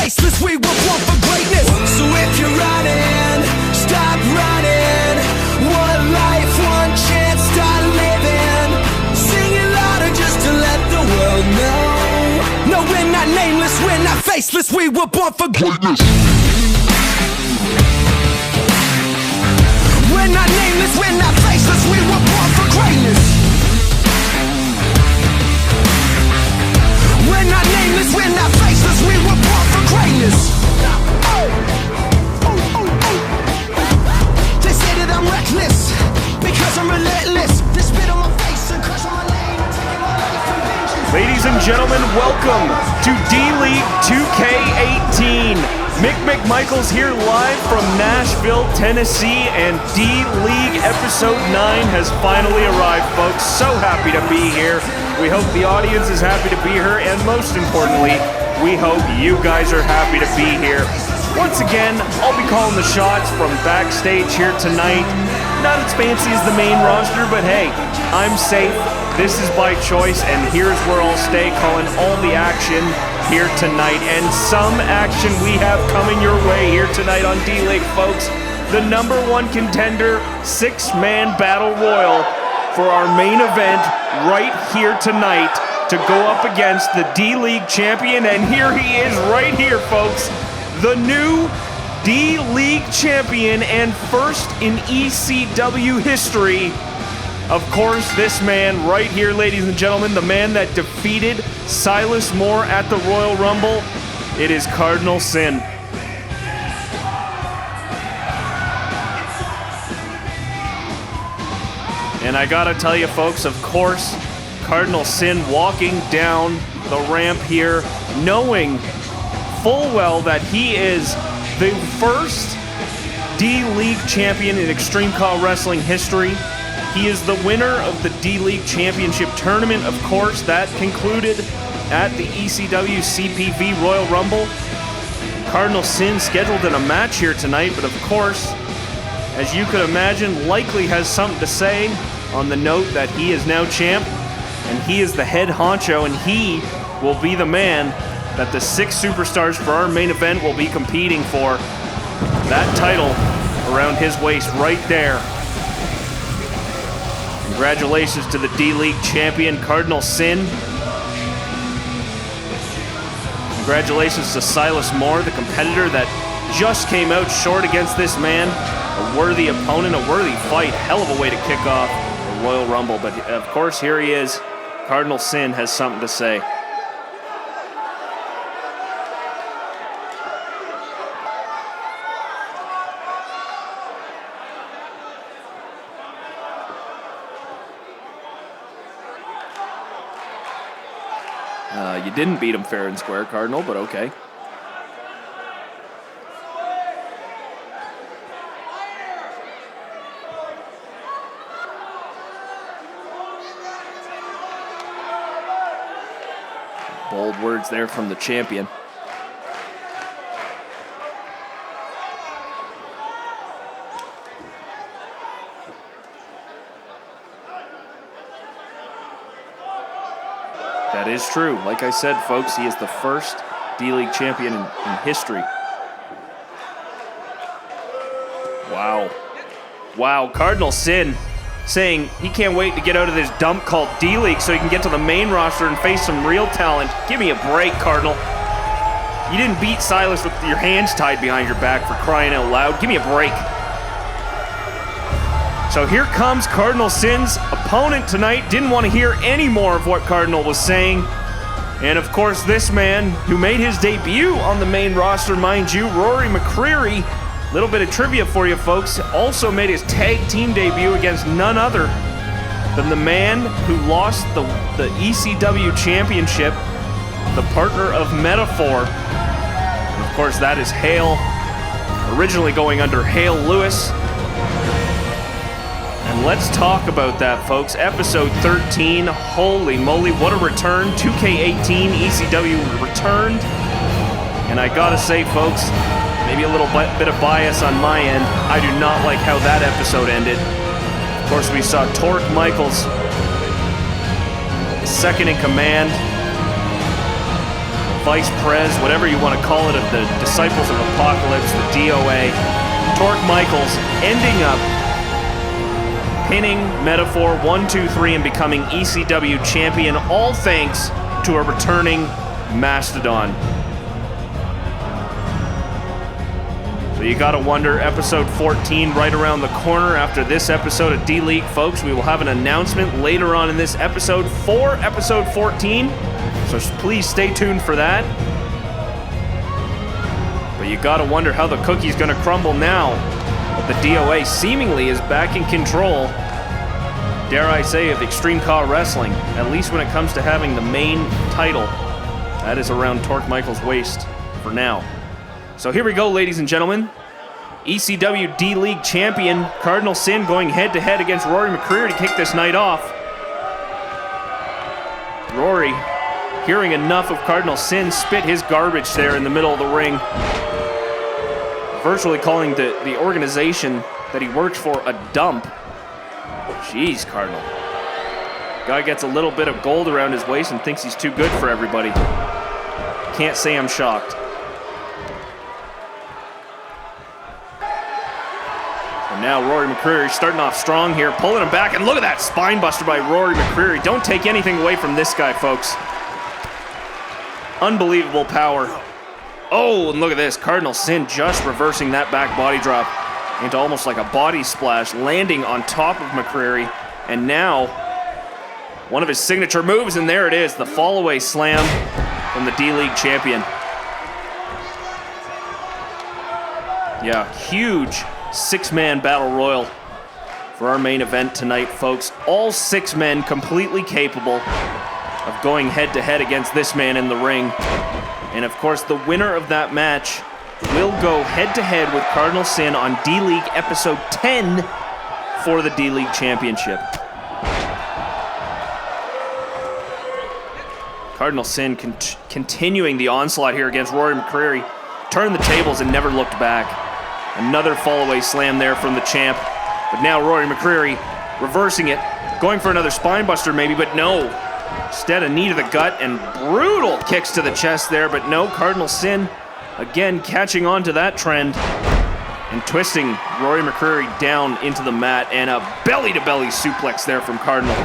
faceless, we were born for greatness. So if you're running, stop running. One life, one chance, start living. Sing it louder just to let the world know. No, we're not nameless, we're not faceless, we were born for greatness. We're not nameless, we're not faceless, we were born for greatness. We're not nameless, we're not faceless, we were born for greatness. They say that I'm reckless, because I'm relentless. They spit on my face and crush on my lane, taking my life from vengeance. Ladies and gentlemen, welcome to D-League 2K18. Mick McMichaels here live from Nashville, Tennessee, and D-League Episode 9 has finally arrived, folks. So happy to be here. We hope the audience is happy to be here, and most importantly, we hope you guys are happy to be here. Once again, I'll be calling the shots from backstage here tonight. Not as fancy as the main roster, but hey, I'm safe. This is by choice, and here's where I'll stay, calling all the action here tonight. And some action we have coming your way here tonight on D-League, folks. The #1 contender, 6-man battle royal for our main event right here tonight to go up against the D-League champion. And here he is right here, folks. The new D-League champion and first in ECW history. Of course, this man right here, ladies and gentlemen, the man that defeated Silas Moore at the Royal Rumble, it is Cardinal Sin. And I gotta tell you, folks, of course, Cardinal Sin walking down the ramp here, knowing full well that he is the first D-League champion in Extreme CAW Wrestling history. He is the winner of the D-League Championship Tournament, of course. That concluded at the ECW CPV Royal Rumble. Cardinal Sin scheduled in a match here tonight, but of course, as you could imagine, likely has something to say on the note that he is now champ, and he is the head honcho, and he will be the man that the 6 superstars for our main event will be competing for. That title around his waist right there. Congratulations to the D-League champion, Cardinal Sin. Congratulations to Silas Moore, the competitor that just came out short against this man. A worthy opponent, a worthy fight. Hell of a way to kick off the Royal Rumble. But of course, here he is. Cardinal Sin has something to say. You didn't beat him fair and square, Cardinal, but okay. Bold words there from the champion. That is true. Like I said, folks, he is the first D-League champion in history. Wow. Wow, Cardinal Sin saying he can't wait to get out of this dump called D-League so he can get to the main roster and face some real talent. Give me a break, Cardinal. You didn't beat Silas with your hands tied behind your back, for crying out loud. Give me a break. So here comes Cardinal Sin's opponent tonight. Didn't want to hear any more of what Cardinal was saying. And of course, this man who made his debut on the main roster, mind you, Rory McCreary. Little bit of trivia for you folks. Also made his tag team debut against none other than the man who lost the ECW championship, the partner of Metaphor. And of course, that is Hale, originally going under Hale Lewis. And let's talk about that, folks. Episode 13, holy moly, what a return. 2K18 ECW returned. And I gotta say, folks, maybe a little bit of bias on my end, I do not like how that episode ended. Of course, we saw Torque Michaels, second in command. Vice Prez, whatever you want to call it, of the Disciples of Apocalypse, the DOA. Torque Michaels ending up pinning Metaphor 1, 2, 3 and becoming ECW champion, all thanks to a returning Mastodon. So you gotta wonder, episode 14 right around the corner after this episode of D-League, folks. We will have an announcement later on in this episode for episode 14, so please stay tuned for that. But you gotta wonder how the cookie's gonna crumble now. The DOA seemingly is back in control, dare I say, of Extreme CAW Wrestling, at least when it comes to having the main title. That is around Torque Michaels' waist for now. So here we go, ladies and gentlemen. ECW D-League champion Cardinal Sin going head-to-head against Rory McCreary to kick this night off. Rory, hearing enough of Cardinal Sin, spit his garbage there in the middle of the ring, virtually calling the organization that he works for a dump. Jeez, Cardinal. Guy gets a little bit of gold around his waist and thinks he's too good for everybody. Can't say I'm shocked. And now Rory McCreary starting off strong here, pulling him back, and look at that spine buster by Rory McCreary. Don't take anything away from this guy, folks. Unbelievable power. Oh, and look at this. Cardinal Sin just reversing that back body drop into almost like a body splash, landing on top of McCreary. And now, one of his signature moves, and there it is, the fall-away slam from the D-League champion. Yeah, huge six-man battle royal for our main event tonight, folks. All six men completely capable of going head-to-head against this man in the ring. And of course, the winner of that match will go head-to-head with Cardinal Sin on D-League episode 10 for the D-League championship. Cardinal Sin continuing the onslaught here against Rory McCreary. Turned the tables and never looked back. Another fall-away slam there from the champ. But now Rory McCreary reversing it, going for another spinebuster maybe, but no. Instead, a knee to the gut and brutal kicks to the chest there, but no, Cardinal Sin again catching on to that trend and twisting Rory McCreary down into the mat, and a belly-to-belly suplex there from Cardinal.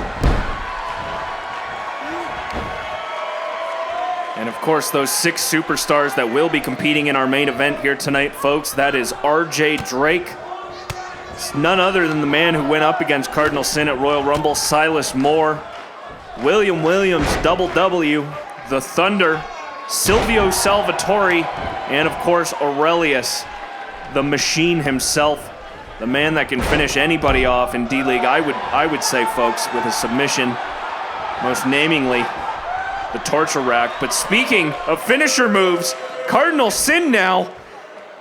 And of course, those six superstars that will be competing in our main event here tonight, folks, that is RJ Drake. It's none other than the man who went up against Cardinal Sin at Royal Rumble, Silas Moore. William Williams, Double W, The Thunder, Silvio Salvatore, and of course, Aurelius, the Machine himself, the man that can finish anybody off in D-League, I would say, folks, with a submission, most namingly the torture rack. But speaking of finisher moves, Cardinal Sin now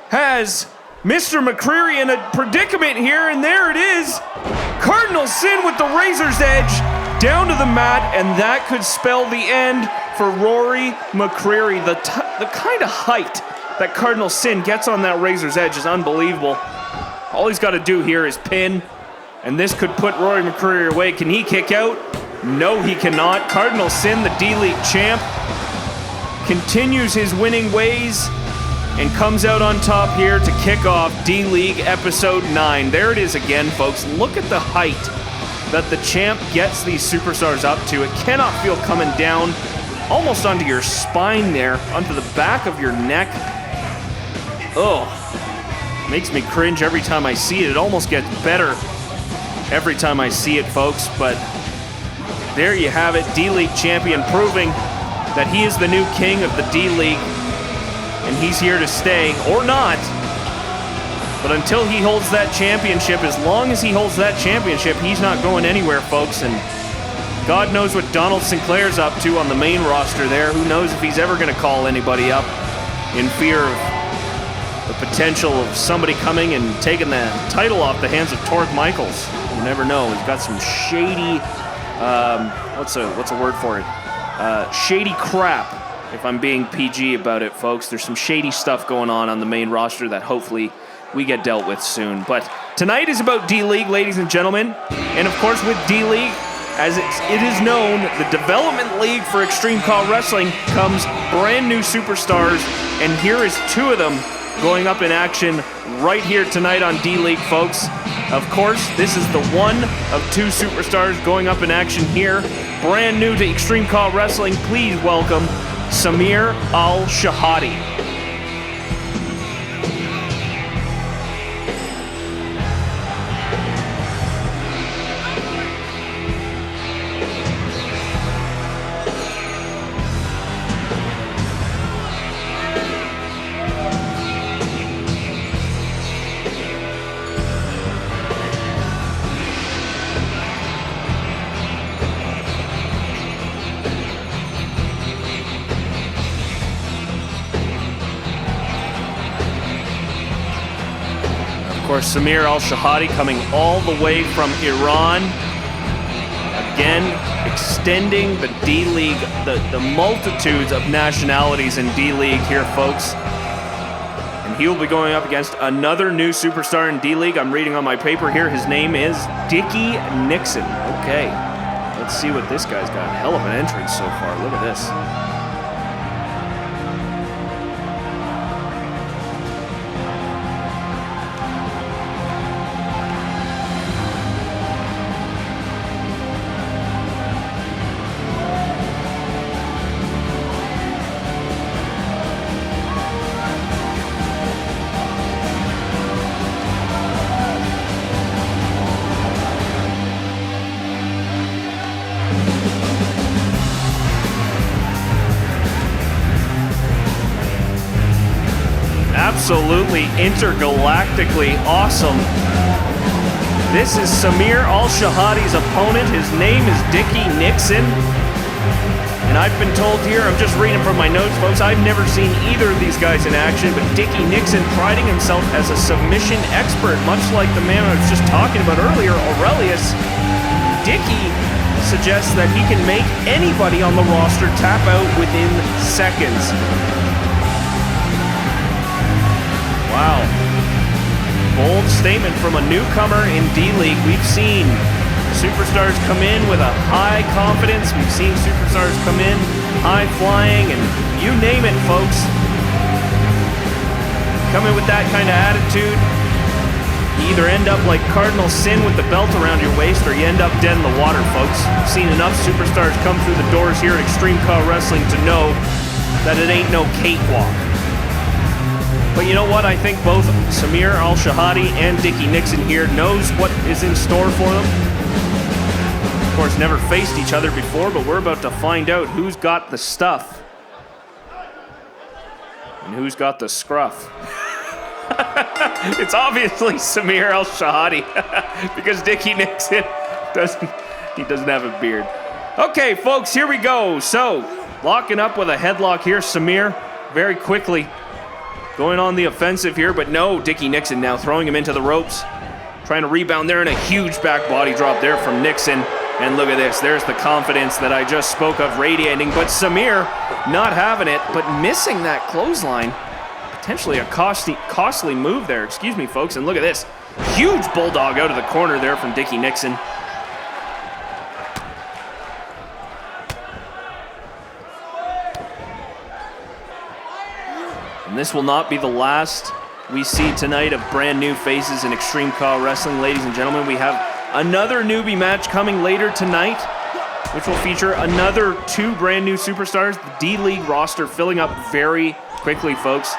has Mr. McCreary in a predicament here, and there it is. Cardinal Sin with the razor's edge down to the mat, and that could spell the end for Rory McCreary. The kind of height that Cardinal Sin gets on that razor's edge is unbelievable. All he's got to do here is pin, and this could put Rory McCreary away. Can he kick out? No, he cannot. Cardinal Sin, the D-League champ, continues his winning ways and comes out on top here to kick off D-League episode 9. There it is again, folks. Look at the height that the champ gets these superstars up to. It cannot feel coming down almost onto your spine there, onto the back of your neck. Oh, makes me cringe every time I see it. It almost gets better every time I see it, folks, but there you have it. D-League champion proving that he is the new king of the D-League, and he's here to stay, or not. But until he holds that championship, as long as he holds that championship, he's not going anywhere, folks. And God knows what Donald Sinclair's up to on the main roster there. Who knows if he's ever going to call anybody up in fear of the potential of somebody coming and taking the title off the hands of Torque Michaels. You never know. He's got some shady, what's a word for it? Shady crap, if I'm being PG about it, folks. There's some shady stuff going on the main roster that hopefully we get dealt with soon. But tonight is about D-League, ladies and gentlemen. And of course, with D-League, as it is known, the Development League for Extreme CAW Wrestling comes brand new superstars, and here is two of them going up in action right here tonight on D-League, folks. Of course, this is the one of two superstars going up in action here. Brand new to Extreme CAW Wrestling, please welcome Samir Al-Shahadi. Of course, Samir Al-Shahadi coming all the way from Iran. Again, extending the D-League, the multitudes of nationalities in D-League here, folks. And he will be going up against another new superstar in D-League. I'm reading on my paper here. His name is Dickie Nixon. Okay, let's see what this guy's got. Hell of an entrance so far. Look at this. Absolutely intergalactically awesome. This is Samir Al-Shahadi's opponent. His name is Dickie Nixon. And I've been told here, I'm just reading from my notes, folks, I've never seen either of these guys in action, but Dickie Nixon priding himself as a submission expert, much like the man I was just talking about earlier, Aurelius. Dickie suggests that he can make anybody on the roster tap out within seconds. Wow. Bold statement from a newcomer in D-League. We've seen superstars come in with a high confidence. We've seen superstars come in high flying, and you name it, folks. Come in with that kind of attitude, you either end up like Cardinal Sin with the belt around your waist, or you end up dead in the water, folks. I've seen enough superstars come through the doors here at Extreme CAW Wrestling to know that it ain't no cakewalk. But you know what? I think both Samir Al-Shahadi and Dickie Nixon here knows what is in store for them. Of course, never faced each other before, but we're about to find out who's got the stuff and who's got the scruff. It's obviously Samir Al-Shahadi because Dickie Nixon doesn't have a beard. Okay, folks, here we go. So, locking up with a headlock here, Samir, very quickly. Going on the offensive here, but no, Dickie Nixon now throwing him into the ropes. Trying to rebound there, and a huge back body drop there from Nixon. And look at this, there's the confidence that I just spoke of radiating, but Samir not having it, but missing that clothesline. Potentially a costly move there, excuse me, folks, and look at this. Huge bulldog out of the corner there from Dickie Nixon. And this will not be the last we see tonight of brand new faces in Extreme CAW Wrestling. Ladies and gentlemen, we have another newbie match coming later tonight, which will feature another two brand new superstars. The D-League roster filling up very quickly, folks.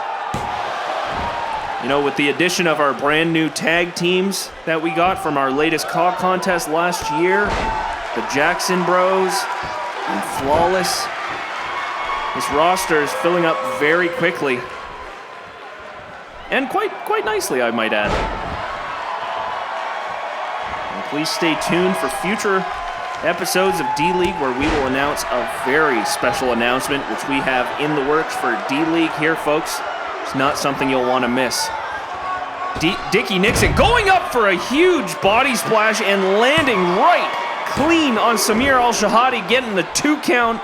You know, with the addition of our brand new tag teams that we got from our latest CAW contest last year, the Jackson Bros and Flawless, this roster is filling up very quickly. And quite nicely, I might add. And please stay tuned for future episodes of D-League, where we will announce a very special announcement, which we have in the works for D-League here, folks. It's not something you'll want to miss. Dickie Nixon going up for a huge body splash and landing right clean on Samir Al-Shahadi, getting the 2 count,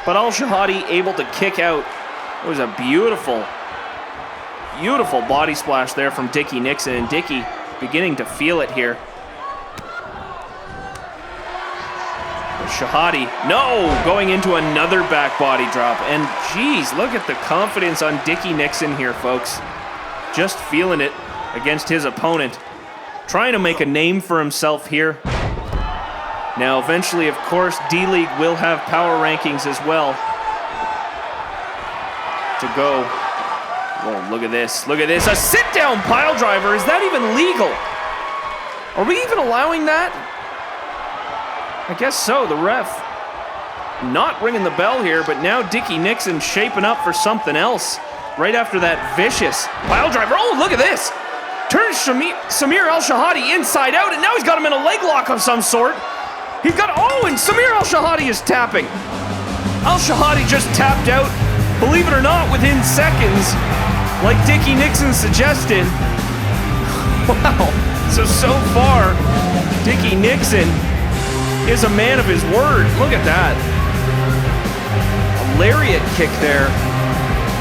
but Al-Shahadi able to kick out. It was a beautiful body splash there from Dickie Nixon, and Dickie beginning to feel it here. Shahadi, no, going into another back body drop. And geez, look at the confidence on Dickie Nixon here, folks. Just feeling it against his opponent. Trying to make a name for himself here. Now, eventually, of course, D-League will have power rankings as well to go. Oh, look at this. Look at this. A sit-down pile driver. Is that even legal? Are we even allowing that? I guess so. The ref not ringing the bell here, but now Dickie Nixon shaping up for something else right after that vicious pile driver. Oh, look at this. Turns Samir Al-Shahadi inside out, and now he's got him in a leg lock of some sort. He's got, oh, and Samir Al-Shahadi is tapping. Al-Shahadi just tapped out, believe it or not, within seconds, like Dickie Nixon suggested. Wow, so far, Dickie Nixon is a man of his word. Look at that. A lariat kick there.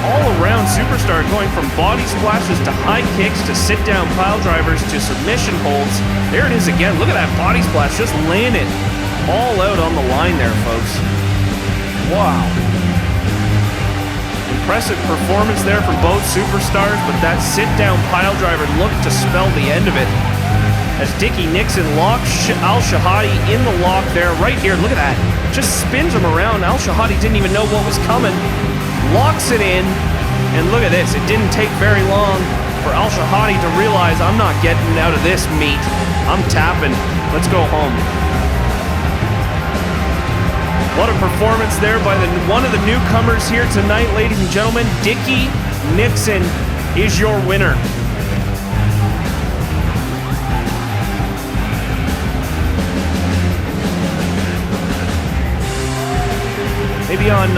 All-around superstar going from body splashes to high kicks to sit-down pile drivers to submission holds. There it is again. Look at that body splash. Just laying it all out on the line there, folks. Wow. Impressive performance there from both superstars, but that sit-down pile driver looked to spell the end of it. As Dickie Nixon locks Al-Shahadi in the lock there, right here. Look at that. Just spins him around. Al-Shahadi didn't even know what was coming. Locks it in, and look at this. It didn't take very long for Al-Shahadi to realize, I'm not getting out of this meat. I'm tapping. Let's go home. What a performance there by one of the newcomers here tonight, ladies and gentlemen. Dickie Nixon is your winner. Maybe on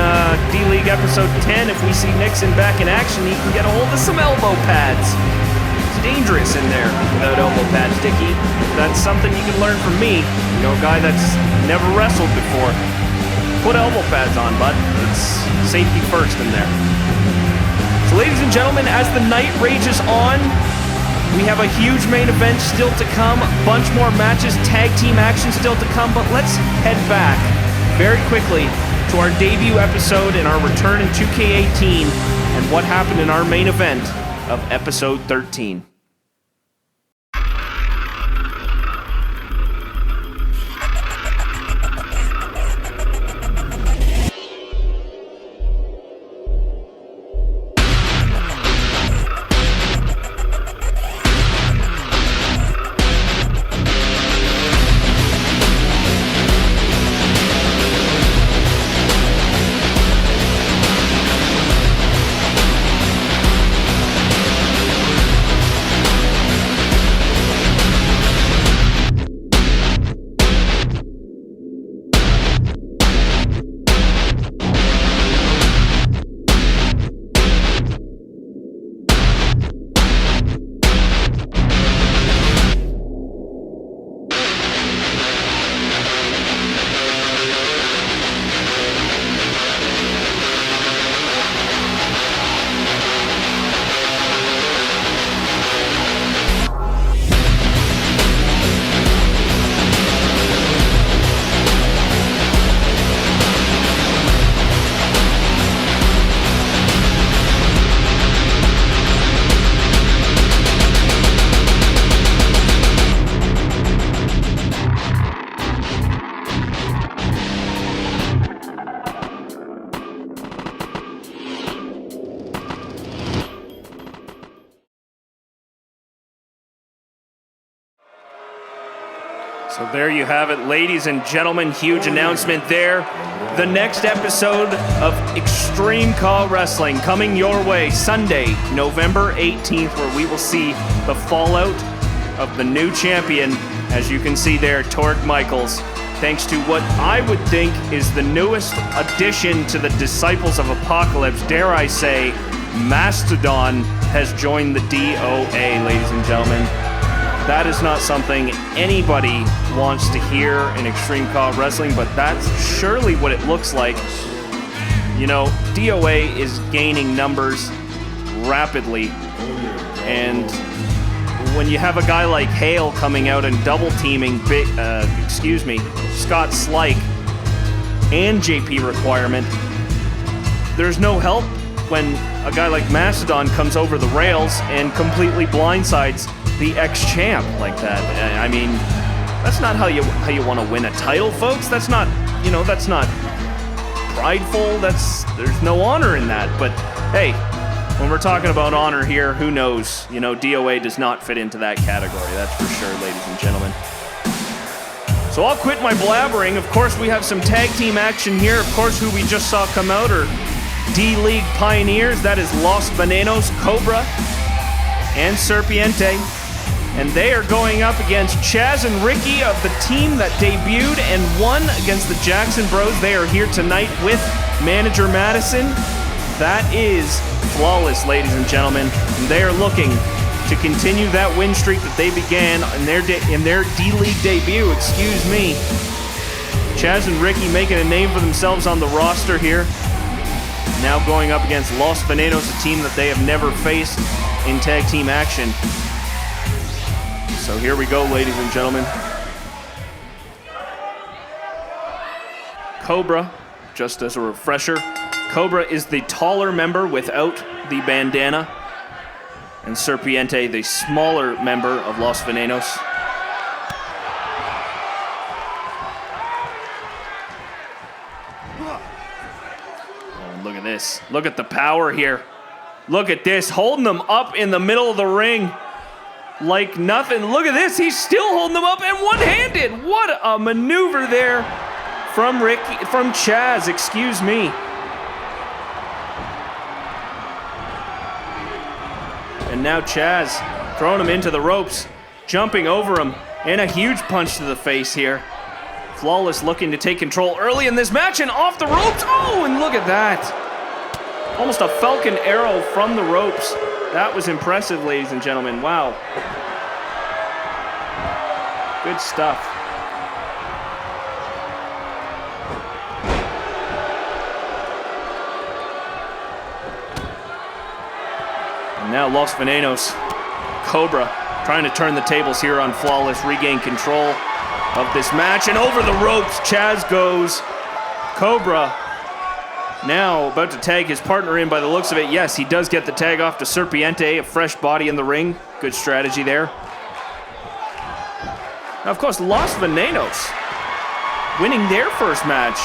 D-League episode 10, if we see Nixon back in action, he can get a hold of some elbow pads. It's dangerous in there without elbow pads. Dickie, that's something you can learn from me. You know, a guy that's never wrestled before. Put elbow pads on, bud. It's safety first in there. So ladies and gentlemen, as the night rages on, we have a huge main event still to come. A bunch more matches, tag team action still to come, but let's head back very quickly to our debut episode and our return in 2K18 and what happened in our main event of episode 13. So there you have it, ladies and gentlemen. Huge announcement there. The next episode of Extreme CAW Wrestling coming your way Sunday, November 18th, where we will see the fallout of the new champion, as you can see there, Torque Michaels. Thanks to what I would think is the newest addition to the Disciples of Apocalypse, dare I say, Mastodon has joined the DOA, ladies and gentlemen. That is not something anybody wants to hear in Extreme CAW Wrestling, but that's surely what it looks like. You know, DOA is gaining numbers rapidly, and when you have a guy like Hale coming out and double teaming Scott Slike, and JP requirement. There's no help when a guy like Mastodon comes over the rails and completely blindsides the ex-champ like that. I mean, that's not how you want to win a title, folks. That's not, that's not prideful. There's no honor in that. But hey, when we're talking about honor here, who knows? DOA does not fit into that category. That's for sure, ladies and gentlemen. So I'll quit my blabbering. Of course, we have some tag team action here. Of course, who we just saw come out are D-League pioneers. That is Los Venenos, Cobra, and Serpiente. And they are going up against Chaz and Ricky of the team that debuted and won against the Jackson Bros. They are here tonight with manager Madison. That is flawless, ladies and gentlemen. And they are looking to continue that win streak that they began in their D-League debut. Excuse me. Chaz and Ricky making a name for themselves on the roster here. Now going up against Los Venenos, a team that they have never faced in tag team action. So here we go, ladies and gentlemen. Cobra, just as a refresher, Cobra is the taller member without the bandana, and Serpiente, the smaller member of Los Venenos. Oh, look at this. Look at the power here. Look at this, holding them up in the middle of the ring like nothing. Look at this, he's still holding them up and one-handed. What a maneuver there from Chaz, excuse me. And now Chaz throwing him into the ropes, jumping over him, and a huge punch to the face here. Flawless looking to take control early in this match and off the ropes. Oh, and look at that. Almost a falcon arrow from the ropes. That was impressive, ladies and gentlemen. Wow. Good stuff. And now Los Venenos, Cobra, trying to turn the tables here on Flawless, regain control of this match, and over the ropes, Chaz goes. Cobra now about to tag his partner in by the looks of it. Yes, he does get the tag off to Serpiente, a fresh body in the ring. Good strategy there. Now, of course, Los Venenos winning their first match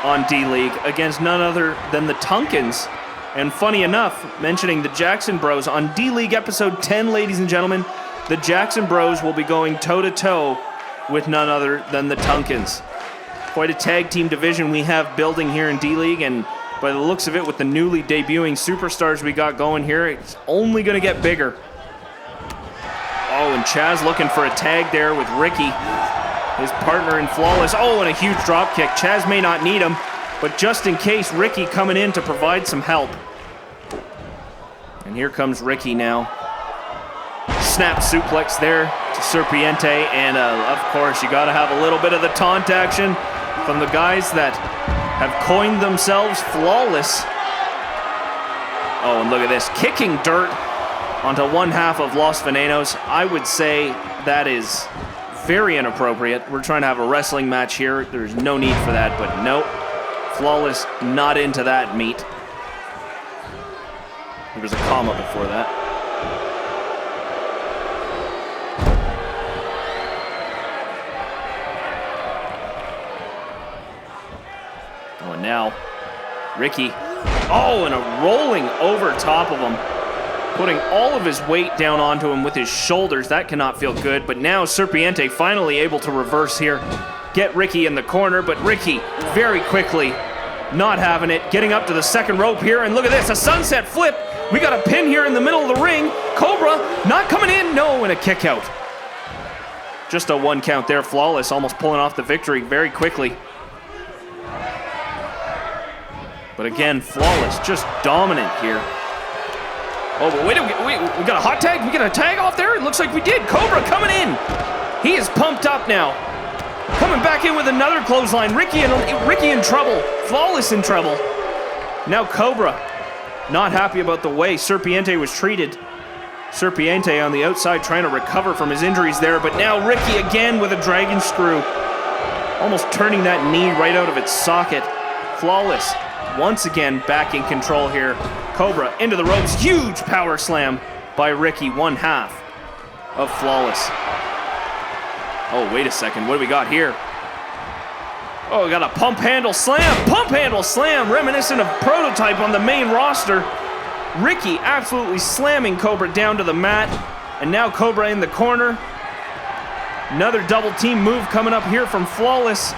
on D-League against none other than the Tunkins. And funny enough, mentioning the Jackson Bros on D-League episode 10, ladies and gentlemen, the Jackson Bros will be going toe-to-toe with none other than the Tunkins. Quite a tag team division we have building here in D-League, and by the looks of it, with the newly debuting superstars we got going here, it's only going to get bigger. Oh, and Chaz looking for a tag there with Ricky, his partner in Flawless. Oh, and a huge drop kick. Chaz may not need him, but just in case, Ricky coming in to provide some help. And here comes Ricky now. Snap suplex there to Serpiente, and of course, you got to have a little bit of the taunt action from the guys that have coined themselves Flawless. Oh, and look at this, kicking dirt onto one half of Los Venenos. I would say that is very inappropriate. We're trying to have a wrestling match here. There's no need for that, but nope. Flawless not into that meat. There was a comma before that. Oh, and now Ricky. Oh, and a rolling over top of him, putting all of his weight down onto him with his shoulders. That cannot feel good. But now Serpiente finally able to reverse here, get Ricky in the corner, but Ricky very quickly not having it, getting up to the second rope here, and look at this, a sunset flip. We got a pin here in the middle of the ring. Cobra not coming in, no, and a kick out. Just a one count there. Flawless almost pulling off the victory very quickly. But again, Flawless just dominant here. Oh, but wait, we got a hot tag? We got a tag off there? It looks like we did. Cobra coming in. He is pumped up now. Coming back in with another clothesline. Ricky in trouble. Flawless in trouble. Now Cobra not happy about the way Serpiente was treated. Serpiente on the outside trying to recover from his injuries there, but now Ricky again with a dragon screw. Almost turning that knee right out of its socket. Flawless, once again, back in control here. Cobra into the ropes. Huge power slam by Ricky, one half of Flawless. Oh, wait a second. What do we got here? Oh, we got a pump handle slam. Pump handle slam, reminiscent of Prototype on the main roster. Ricky absolutely slamming Cobra down to the mat. And now Cobra in the corner. Another double team move coming up here from Flawless.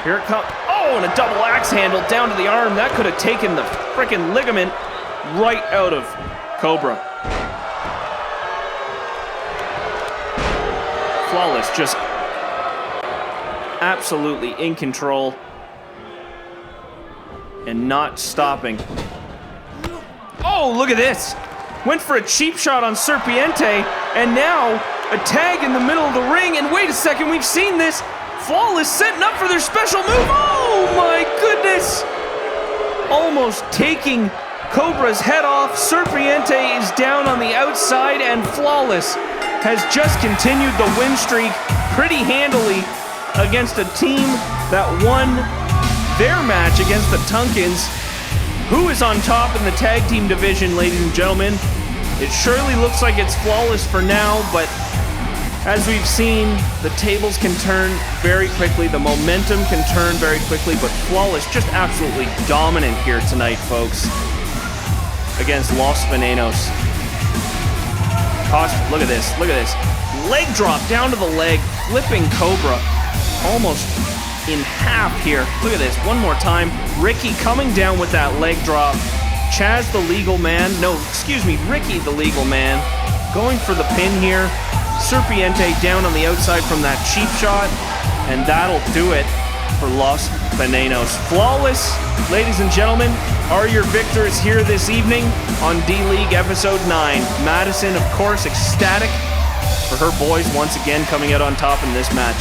Here it comes. Oh, and a double axe handle down to the arm. That could have taken the frickin' ligament right out of Cobra. Flawless just absolutely in control and not stopping. Oh, look at this. Went for a cheap shot on Serpiente, and now a tag in the middle of the ring. And wait a second, we've seen this. Flawless setting up for their special move. Oh my goodness. Almost taking Cobra's head off. Serpiente is down on the outside, and Flawless has just continued the win streak pretty handily against a team that won their match against the Tunkins. Who is on top in the tag team division, ladies and gentlemen? It surely looks like it's Flawless for now, but as we've seen, the tables can turn very quickly, the momentum can turn very quickly, but Flawless just absolutely dominant here tonight, folks, against Los Venenos. Look at this, look at this. Leg drop down to the leg, flipping Cobra almost in half here. Look at this, one more time. Ricky coming down with that leg drop. Chaz the legal man, no, excuse me, Ricky the legal man, going for the pin here. Serpiente down on the outside from that cheap shot, and that'll do it for Los Venenos. Flawless, ladies and gentlemen, are your victors here this evening on D-League Episode 9. Madison, of course, ecstatic for her boys once again coming out on top in this match.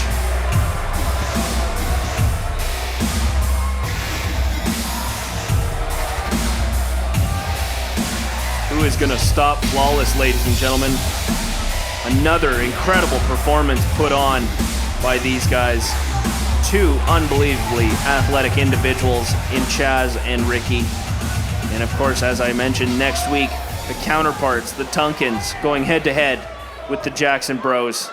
Who is going to stop Flawless, ladies and gentlemen? Another incredible performance put on by these guys. Two unbelievably athletic individuals in Chaz and Ricky. And of course, as I mentioned, next week, the counterparts, the Tunkins, going head-to-head with the Jackson Bros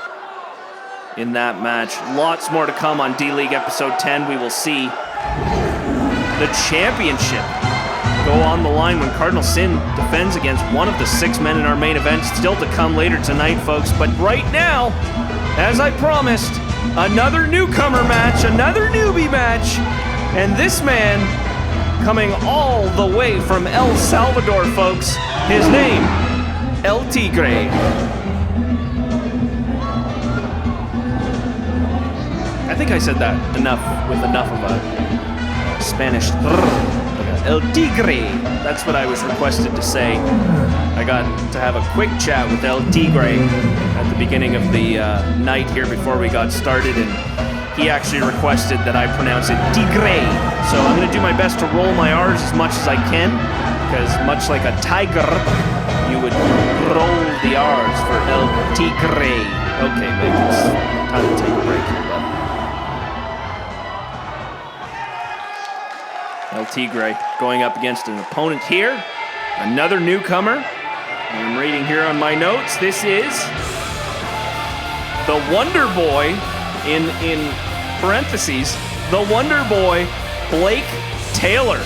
in that match. Lots more to come on D-League Episode 10. We will see the championship go on the line when Cardinal Sin defends against one of the 6 men in our main event. Still to come later tonight, folks. But right now, as I promised, another newcomer match, another newbie match. And this man coming all the way from El Salvador, folks. His name, El Tigre. I think I said that enough with enough of a Spanish. El Tigre. That's what I was requested to say. I got to have a quick chat with El Tigre at the beginning of the night here before we got started, and he actually requested that I pronounce it Tigre. So I'm going to do my best to roll my R's as much as I can, because much like a tiger, you would roll the R's for El Tigre. Okay, maybe it's time to take a break here, bud. El Tigre going up against an opponent here. Another newcomer. I'm reading here on my notes. This is the Wonder Boy, in parentheses, the Wonder Boy, Blake Taylor.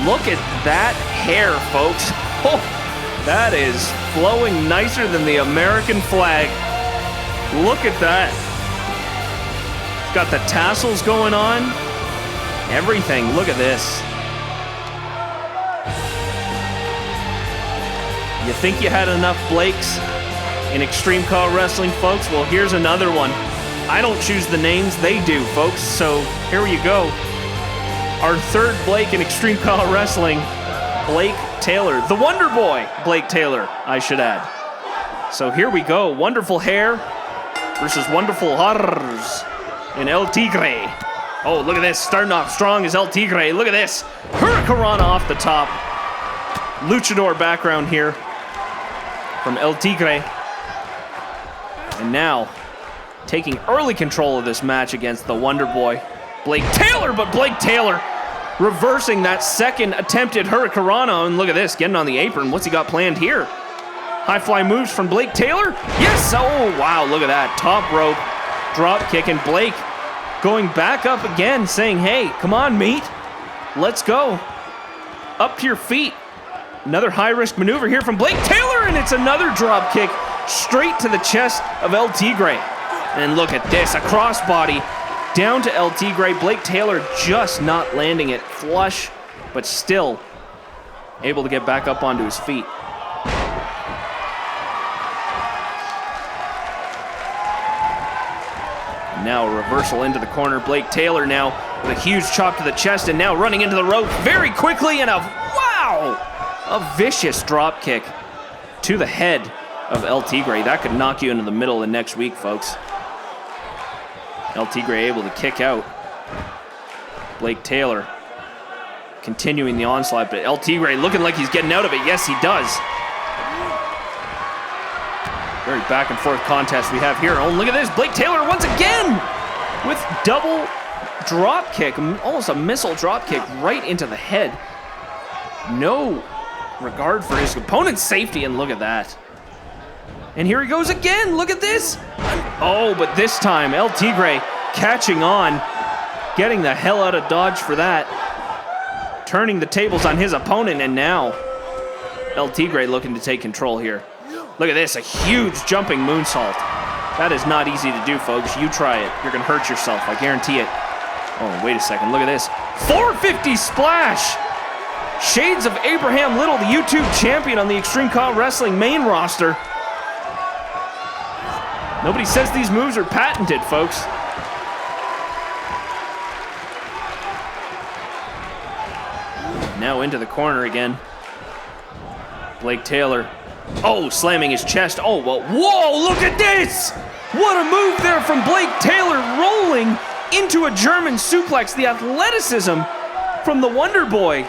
Look at that hair, folks. Oh, that is flowing nicer than the American flag. Look at that. It's got the tassels going on. Everything. Look at this. You think you had enough Blakes in Extreme CAW Wrestling, folks? Well, here's another one. I don't choose the names, they do, folks. So here you go. Our third Blake in Extreme CAW Wrestling, Blake Taylor. The Wonder Boy, Blake Taylor, I should add. So here we go. Wonderful hair versus wonderful R's in El Tigre. Oh, look at this. Starting off strong is El Tigre. Look at this. Hurricanrana off the top. Luchador background here from El Tigre. And now, taking early control of this match against the Wonder Boy, Blake Taylor. But Blake Taylor reversing that second attempted Hurricanrana. And look at this, getting on the apron. What's he got planned here? High fly moves from Blake Taylor. Yes, oh wow, look at that. Top rope, drop kick, and Blake going back up again, saying, hey, come on, mate. Let's go. Up to your feet. Another high-risk maneuver here from Blake Taylor, and it's another drop kick straight to the chest of El Tigre. And look at this, a crossbody down to El Tigre. Blake Taylor just not landing it flush, but still able to get back up onto his feet. Now a reversal into the corner. Blake Taylor now with a huge chop to the chest and now running into the rope very quickly and a vicious drop kick to the head of El Tigre. That could knock you into the middle of the next week, folks. El Tigre able to kick out. Blake Taylor continuing the onslaught, but El Tigre looking like he's getting out of it. Yes, he does. Very back and forth contest we have here. Oh, look at this. Blake Taylor once again with double drop kick, almost a missile drop kick right into the head. No regard for his opponent's safety, and look at that. And here he goes again. Look at this. Oh, but this time El Tigre catching on, getting the hell out of Dodge for that. Turning the tables on his opponent, and now El Tigre looking to take control here. Look at this, a huge jumping moonsault. That is not easy to do, folks. You try it. You're going to hurt yourself. I guarantee it. Oh, wait a second. Look at this. 450 splash. Shades of Abraham Little, the YouTube champion on the Extreme CAW Wrestling main roster. Nobody says these moves are patented, folks. Now into the corner again. Blake Taylor. Oh, slamming his chest. Oh, well, whoa, look at this! What a move there from Blake Taylor, rolling into a German suplex. The athleticism from the Wonder Boy.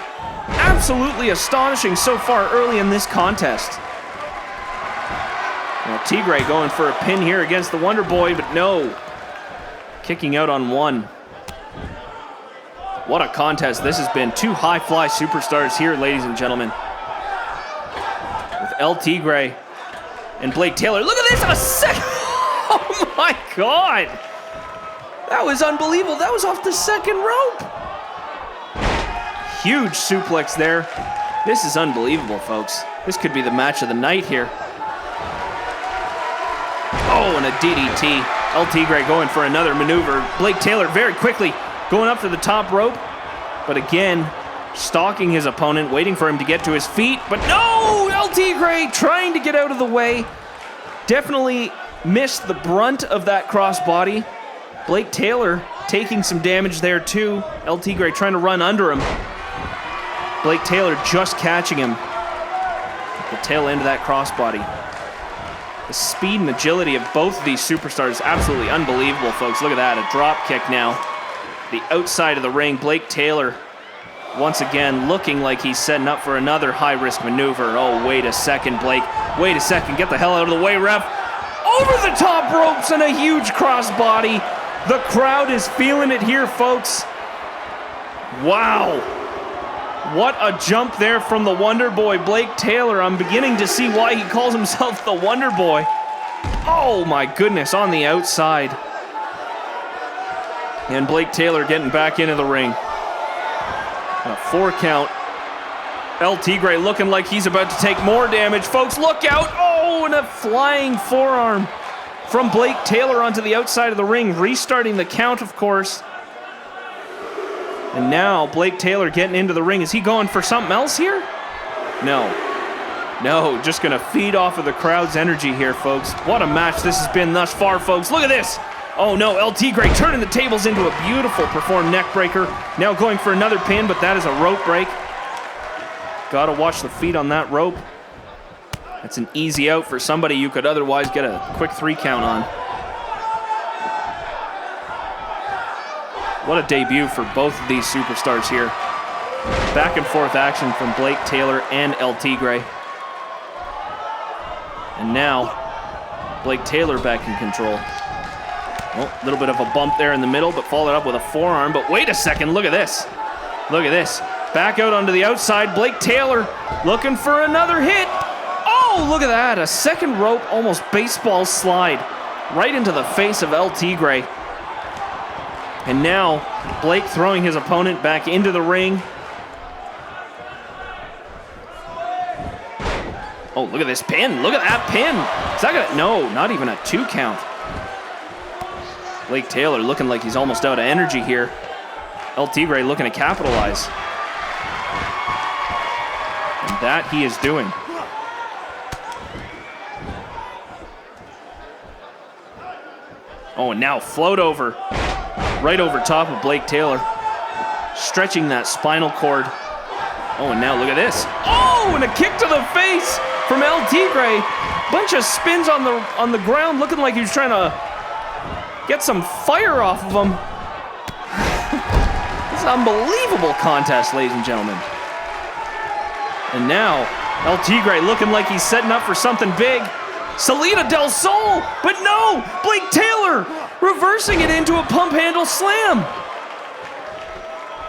Absolutely astonishing so far early in this contest. Well, Tigre going for a pin here against the Wonder Boy, but no. Kicking out on one. What a contest this has been. Two high-fly superstars here, ladies and gentlemen. With El Tigre and Blake Taylor. Look at this, a second. Oh my God. That was unbelievable. That was off the second rope. Huge suplex there. This is unbelievable, folks. This could be the match of the night here. Oh, and a DDT. El Tigre going for another maneuver. Blake Taylor very quickly going up to the top rope. But again, stalking his opponent, waiting for him to get to his feet. But no! El Tigre trying to get out of the way. Definitely missed the brunt of that crossbody. Blake Taylor taking some damage there too. El Tigre trying to run under him. Blake Taylor just catching him at the tail end of that crossbody. The speed and agility of both of these superstars is absolutely unbelievable, folks. Look at that, a drop kick now. The outside of the ring, Blake Taylor once again looking like he's setting up for another high-risk maneuver. Oh, wait a second, Blake. Wait a second, get the hell out of the way, ref. Over the top ropes and a huge crossbody. The crowd is feeling it here, folks. Wow. What a jump there from the Wonder Boy, Blake Taylor. I'm beginning to see why he calls himself the Wonder Boy. Oh my goodness, on the outside. And Blake Taylor getting back into the ring. A 4 count. El Tigre looking like he's about to take more damage. Folks, look out. Oh, and a flying forearm from Blake Taylor onto the outside of the ring, restarting the count, of course. And now Blake Taylor getting into the ring. Is he going for something else here? No, just going to feed off of the crowd's energy here, folks. What a match this has been thus far, folks. Look at this. Oh no, El Tigre turning the tables into a beautiful performed neck breaker. Now going for another pin, but that is a rope break. Gotta watch the feet on that rope. That's an easy out for somebody you could otherwise get a quick 3 count on. What a debut for both of these superstars here. Back and forth action from Blake Taylor and El Tigre. And now, Blake Taylor back in control. Oh, a little bit of a bump there in the middle, but followed up with a forearm. But wait a second, look at this. Look at this. Back out onto the outside. Blake Taylor looking for another hit. Oh, look at that. A second rope, almost baseball slide right into the face of El Tigre. And now Blake throwing his opponent back into the ring. Oh, look at this pin. Look at that pin. Is that gonna? No, not even a 2 count. Blake Taylor looking like he's almost out of energy here. El Tigre looking to capitalize. And that he is doing. Oh, and now float over. Right over top of Blake Taylor. Stretching that spinal cord. Oh, and now look at this. Oh, and a kick to the face from El Tigre. Bunch of spins on the ground, looking like he was trying to get some fire off of him. This is an unbelievable contest, ladies and gentlemen. And now, El Tigre looking like he's setting up for something big. Salida del Sol, but no! Blake Taylor reversing it into a pump handle slam.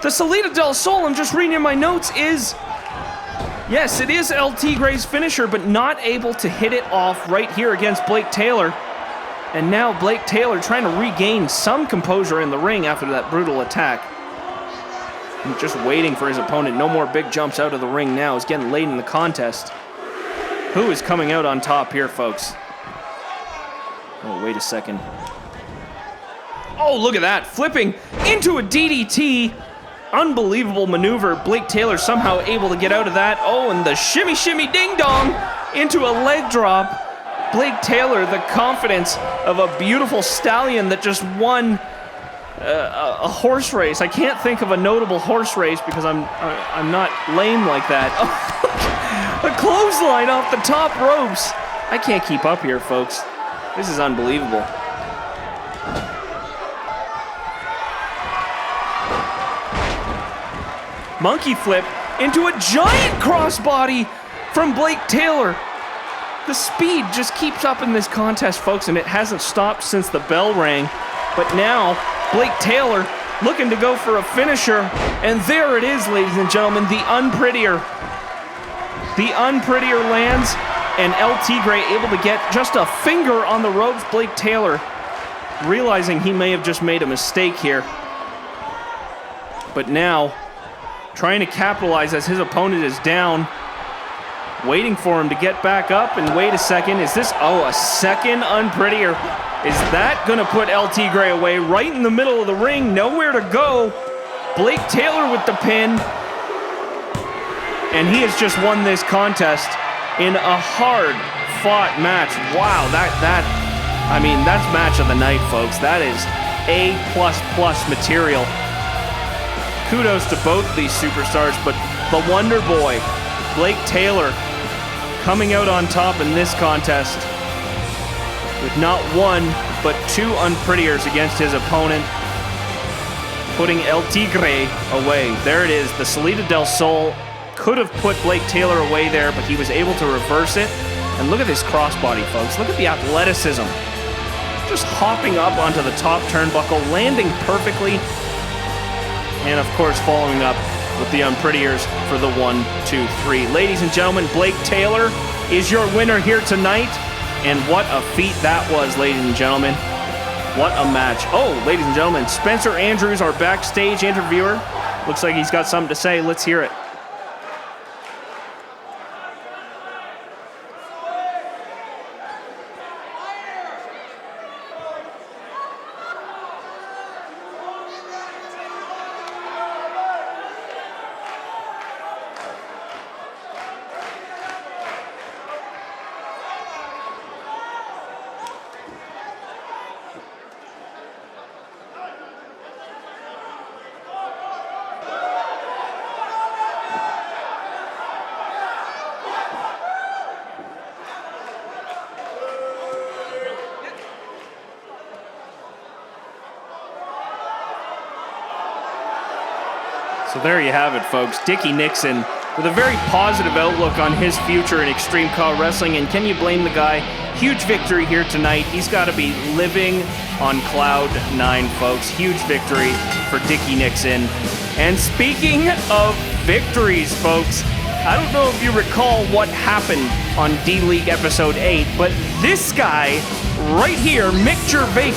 The Salida del Sol, I'm just reading in my notes, is... Yes, it is El Tigre's finisher, but not able to hit it off right here against Blake Taylor. And now Blake Taylor trying to regain some composure in the ring after that brutal attack. And just waiting for his opponent. No more big jumps out of the ring now. It's getting late in the contest. Who is coming out on top here, folks? Oh, wait a second. Oh, look at that. Flipping into a DDT. Unbelievable maneuver. Blake Taylor somehow able to get out of that. Oh, and the shimmy, shimmy, ding dong into a leg drop. Blake Taylor, the confidence of a beautiful stallion that just won a horse race. I can't think of a notable horse race because I'm not lame like that. A clothesline off the top ropes. I can't keep up here, folks. This is unbelievable. Monkey flip into a giant crossbody from Blake Taylor. The speed just keeps up in this contest, folks, and it hasn't stopped since the bell rang. But now, Blake Taylor looking to go for a finisher. And there it is, ladies and gentlemen, the unprettier. The unprettier lands, and El Tigre able to get just a finger on the ropes. Blake Taylor realizing he may have just made a mistake here. But now, trying to capitalize as his opponent is down. Waiting for him to get back up, and wait a second, is this, oh, a second unprettier. Is that gonna put El Tigre away right in the middle of the ring? Nowhere to go. Blake Taylor with the pin. And he has just won this contest in a hard-fought match. Wow, I mean, that's match of the night, folks. That is A++ material. Kudos to both these superstars, but the Wonder Boy, Blake Taylor, coming out on top in this contest with not one, but 2 unprettiers against his opponent, putting El Tigre away. There it is, the Salida del Sol could have put Blake Taylor away there, but he was able to reverse it. And look at this crossbody, folks. Look at the athleticism. Just hopping up onto the top turnbuckle, landing perfectly, and of course following up with the unprettiers for the 1, 2, 3. Ladies and gentlemen, Blake Taylor is your winner here tonight. And what a feat that was, ladies and gentlemen. What a match. Oh, ladies and gentlemen, Spencer Andrews, our backstage interviewer. Looks like he's got something to say. Let's hear it. So there you have it, folks. Dickie Nixon with a very positive outlook on his future in Extreme CAW Wrestling. And can you blame the guy? Huge victory here tonight. He's got to be living on cloud 9, folks. Huge victory for Dickie Nixon. And speaking of victories, folks, I don't know if you recall what happened on D-League Episode 8, but this guy right here, Mick Gervais,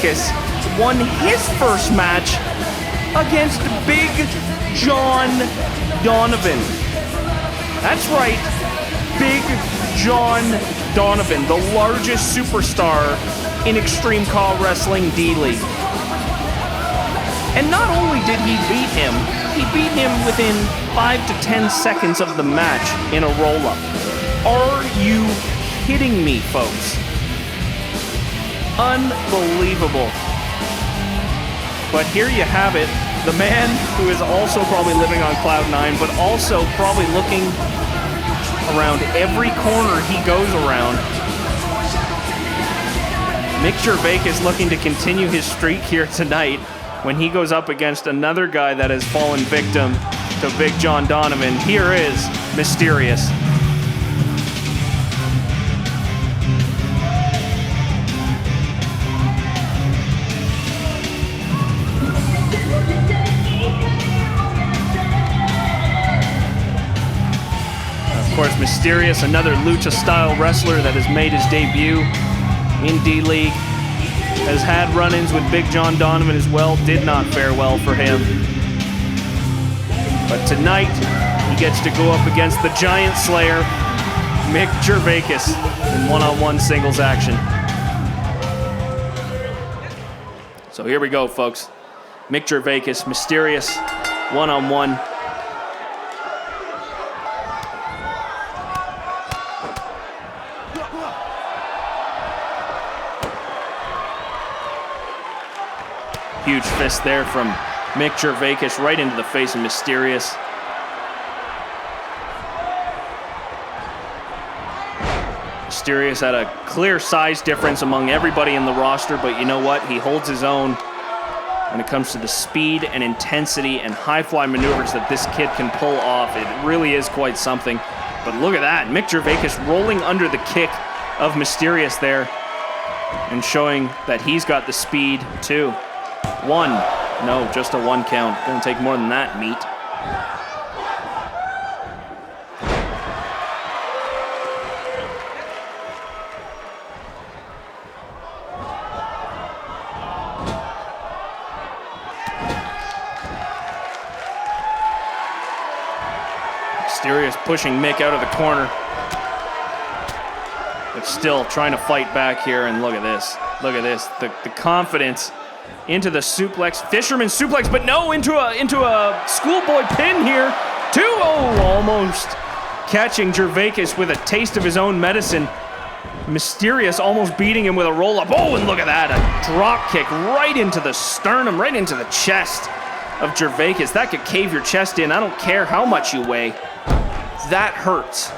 won his first match against Big John Donovan. That's right, Big John Donovan, the largest superstar in Extreme CAW Wrestling D-League. And not only did he beat him within 5 to 10 seconds of the match in a roll-up. Are you kidding me, folks? Unbelievable. But here you have it. The man who is also probably living on cloud nine, but also probably looking around every corner he goes around. Mick Gervais is looking to continue his streak here tonight when he goes up against another guy that has fallen victim to Big John Donovan. Here is Mysterious. Of course, Mysterious, another lucha-style wrestler that has made his debut in D-League, has had run-ins with Big John Donovan as well. Did not fare well for him. But tonight, he gets to go up against the Giant Slayer, Mick Gervais, in one-on-one singles action. So here we go, folks. Mick Gervais, Mysterious, one-on-one. Huge fist there from Mick Gervais right into the face of Mysterious. Mysterious had a clear size difference among everybody in the roster, but you know what? He holds his own when it comes to the speed and intensity and high-fly maneuvers that this kid can pull off. It really is quite something. But look at that. Mick Gervais rolling under the kick of Mysterious there and showing that he's got the speed too. One. No, just a one count. Gonna take more than that, meat. Mysterious pushing Mick out of the corner. But still trying to fight back here, and look at this. Look at this. The confidence into the suplex, fisherman suplex, but no, into a schoolboy pin here. Almost catching Gervais with a taste of his own medicine. Mysterious almost beating him with a roll-up. Oh, and look at that, a drop kick right into the sternum, right into the chest of Gervais. That could cave your chest in. I don't care how much you weigh. That hurts.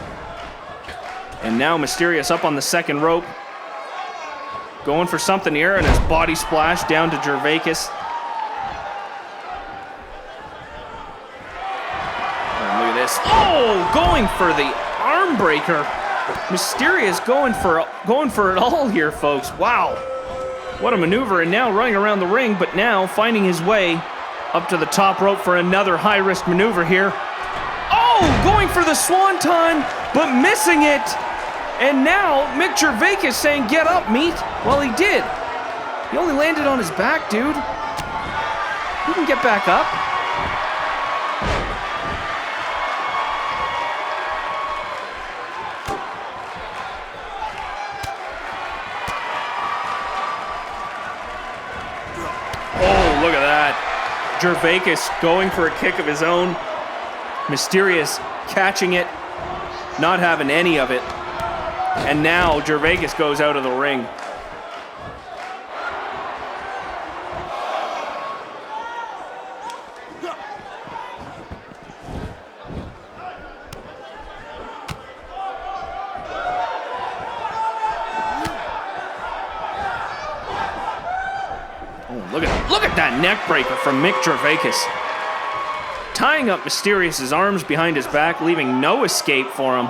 And now Mysterious up on the second rope. Going for something here, and his body splash down to Gervais. Oh, look at this. Oh, going for the arm breaker. Mysterious going for it all here, folks. Wow. What a maneuver, and now running around the ring, but now finding his way up to the top rope for another high-risk maneuver here. Oh, going for the swanton, but missing it. And now, Mick Gervais saying, get up, meat. Well, he did. He only landed on his back, dude. He can get back up. Oh, look at that. Gervais going for a kick of his own. Mysterious catching it, not having any of it. And now Gervais goes out of the ring. Oh, look at that neck breaker from Mick Gervais. Tying up Mysterious's arms behind his back, leaving no escape for him.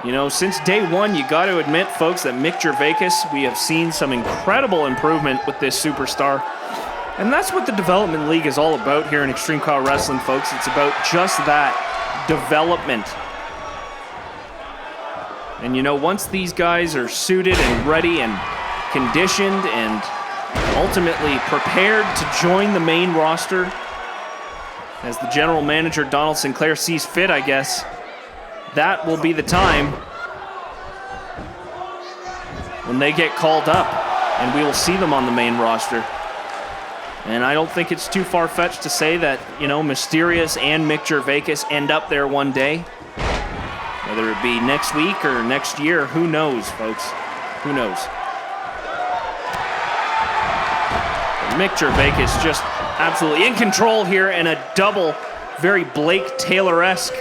You know, since day one, you got to admit, folks, that Mick Gervais, we have seen some incredible improvement with this superstar. And that's what the Development League is all about here in Extreme CAW Wrestling, folks. It's about just that, development. And you know, once these guys are suited and ready and conditioned and ultimately prepared to join the main roster, as the general manager Donald Sinclair sees fit, I guess, that will be the time when they get called up and we will see them on the main roster. And I don't think it's too far-fetched to say that, you know, Mysterious and Mick Gervais end up there one day. Whether it be next week or next year, who knows, folks? Who knows? Mick Gervais just absolutely in control here, and a double, very Blake Taylor-esque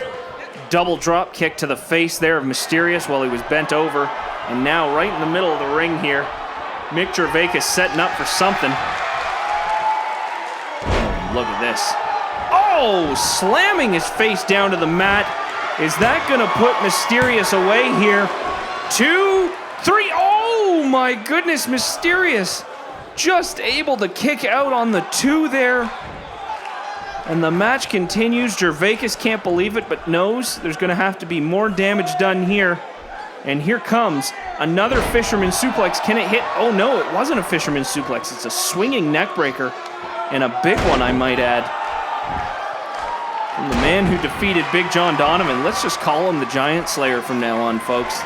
double drop kick to the face there of Mysterious while he was bent over. And now right in the middle of the ring here, Mick Gervais setting up for something. Oh, look at this. Oh, slamming his face down to the mat. Is that gonna put Mysterious away here? 2, 3, oh my goodness, Mysterious just able to kick out on the 2 there. And the match continues. Gervais can't believe it, but knows there's gonna have to be more damage done here. And here comes another fisherman suplex. Can it hit? Oh no, it wasn't a fisherman suplex. It's a swinging neck breaker, and a big one, I might add. From the man who defeated Big John Donovan. Let's just call him the Giant Slayer from now on, folks.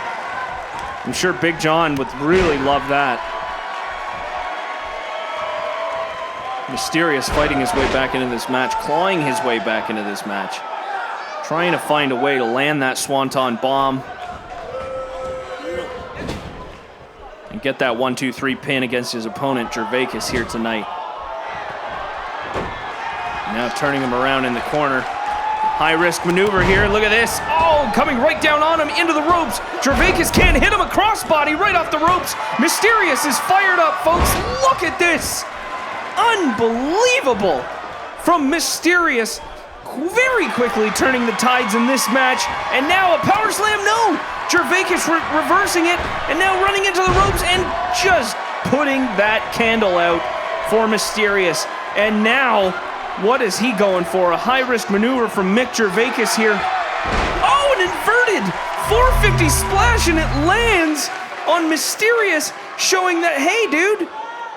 I'm sure Big John would really love that. Mysterious fighting his way back into this match, clawing his way back into this match. Trying to find a way to land that Swanton bomb. And get that 1-2-3 pin against his opponent, Gervais, here tonight. Now turning him around in the corner. High-risk maneuver here. Look at this. Oh, coming right down on him into the ropes. Gervais can't hit him. A crossbody right off the ropes. Mysterious is fired up, folks. Look at this. Unbelievable from Mysterious. Very quickly turning the tides in this match. And now a power slam. No. Gervais reversing it, and now running into the ropes and just putting that candle out for Mysterious. And now, what is he going for? A high-risk maneuver from Mick Gervais here. Oh, an inverted 450 splash, and it lands on Mysterious, showing that, hey, dude,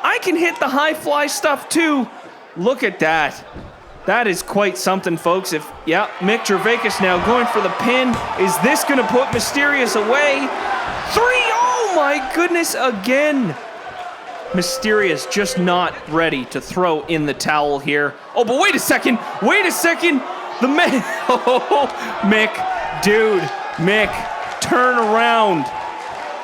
I can hit the high-fly stuff too. Look at that. That is quite something, folks. Mick Gervais now going for the pin. Is this going to put Mysterious away? 3, oh my goodness, again. Mysterious just not ready to throw in the towel here. Oh, but wait a second. The man, oh, Mick, dude, Mick, turn around.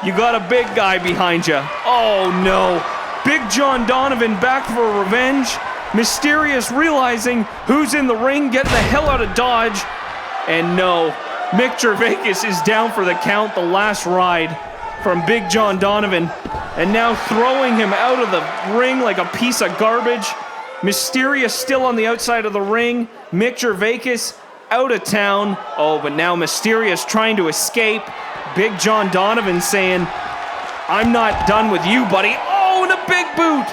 You got a big guy behind you. Oh no, Big John Donovan back for revenge. Mysterious realizing who's in the ring, getting the hell out of Dodge. And no, Mick Gervais is down for the count, the last ride from Big John Donovan. And now throwing him out of the ring like a piece of garbage. Mysterious still on the outside of the ring. Mick Gervais out of town. Oh, but now Mysterious trying to escape. Big John Donovan saying, I'm not done with you, buddy. Oh, and a big boot.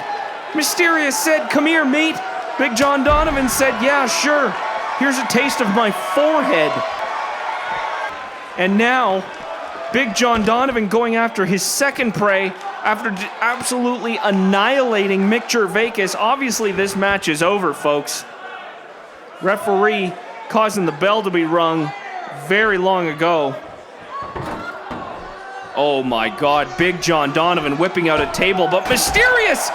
Mysterious said, come here, mate. Big John Donovan said, yeah, sure. Here's a taste of my forehead. And now, Big John Donovan going after his second prey after absolutely annihilating Mick Gervais. Obviously, this match is over, folks. Referee causing the bell to be rung very long ago. Oh my God, Big John Donovan whipping out a table, but Mysterious!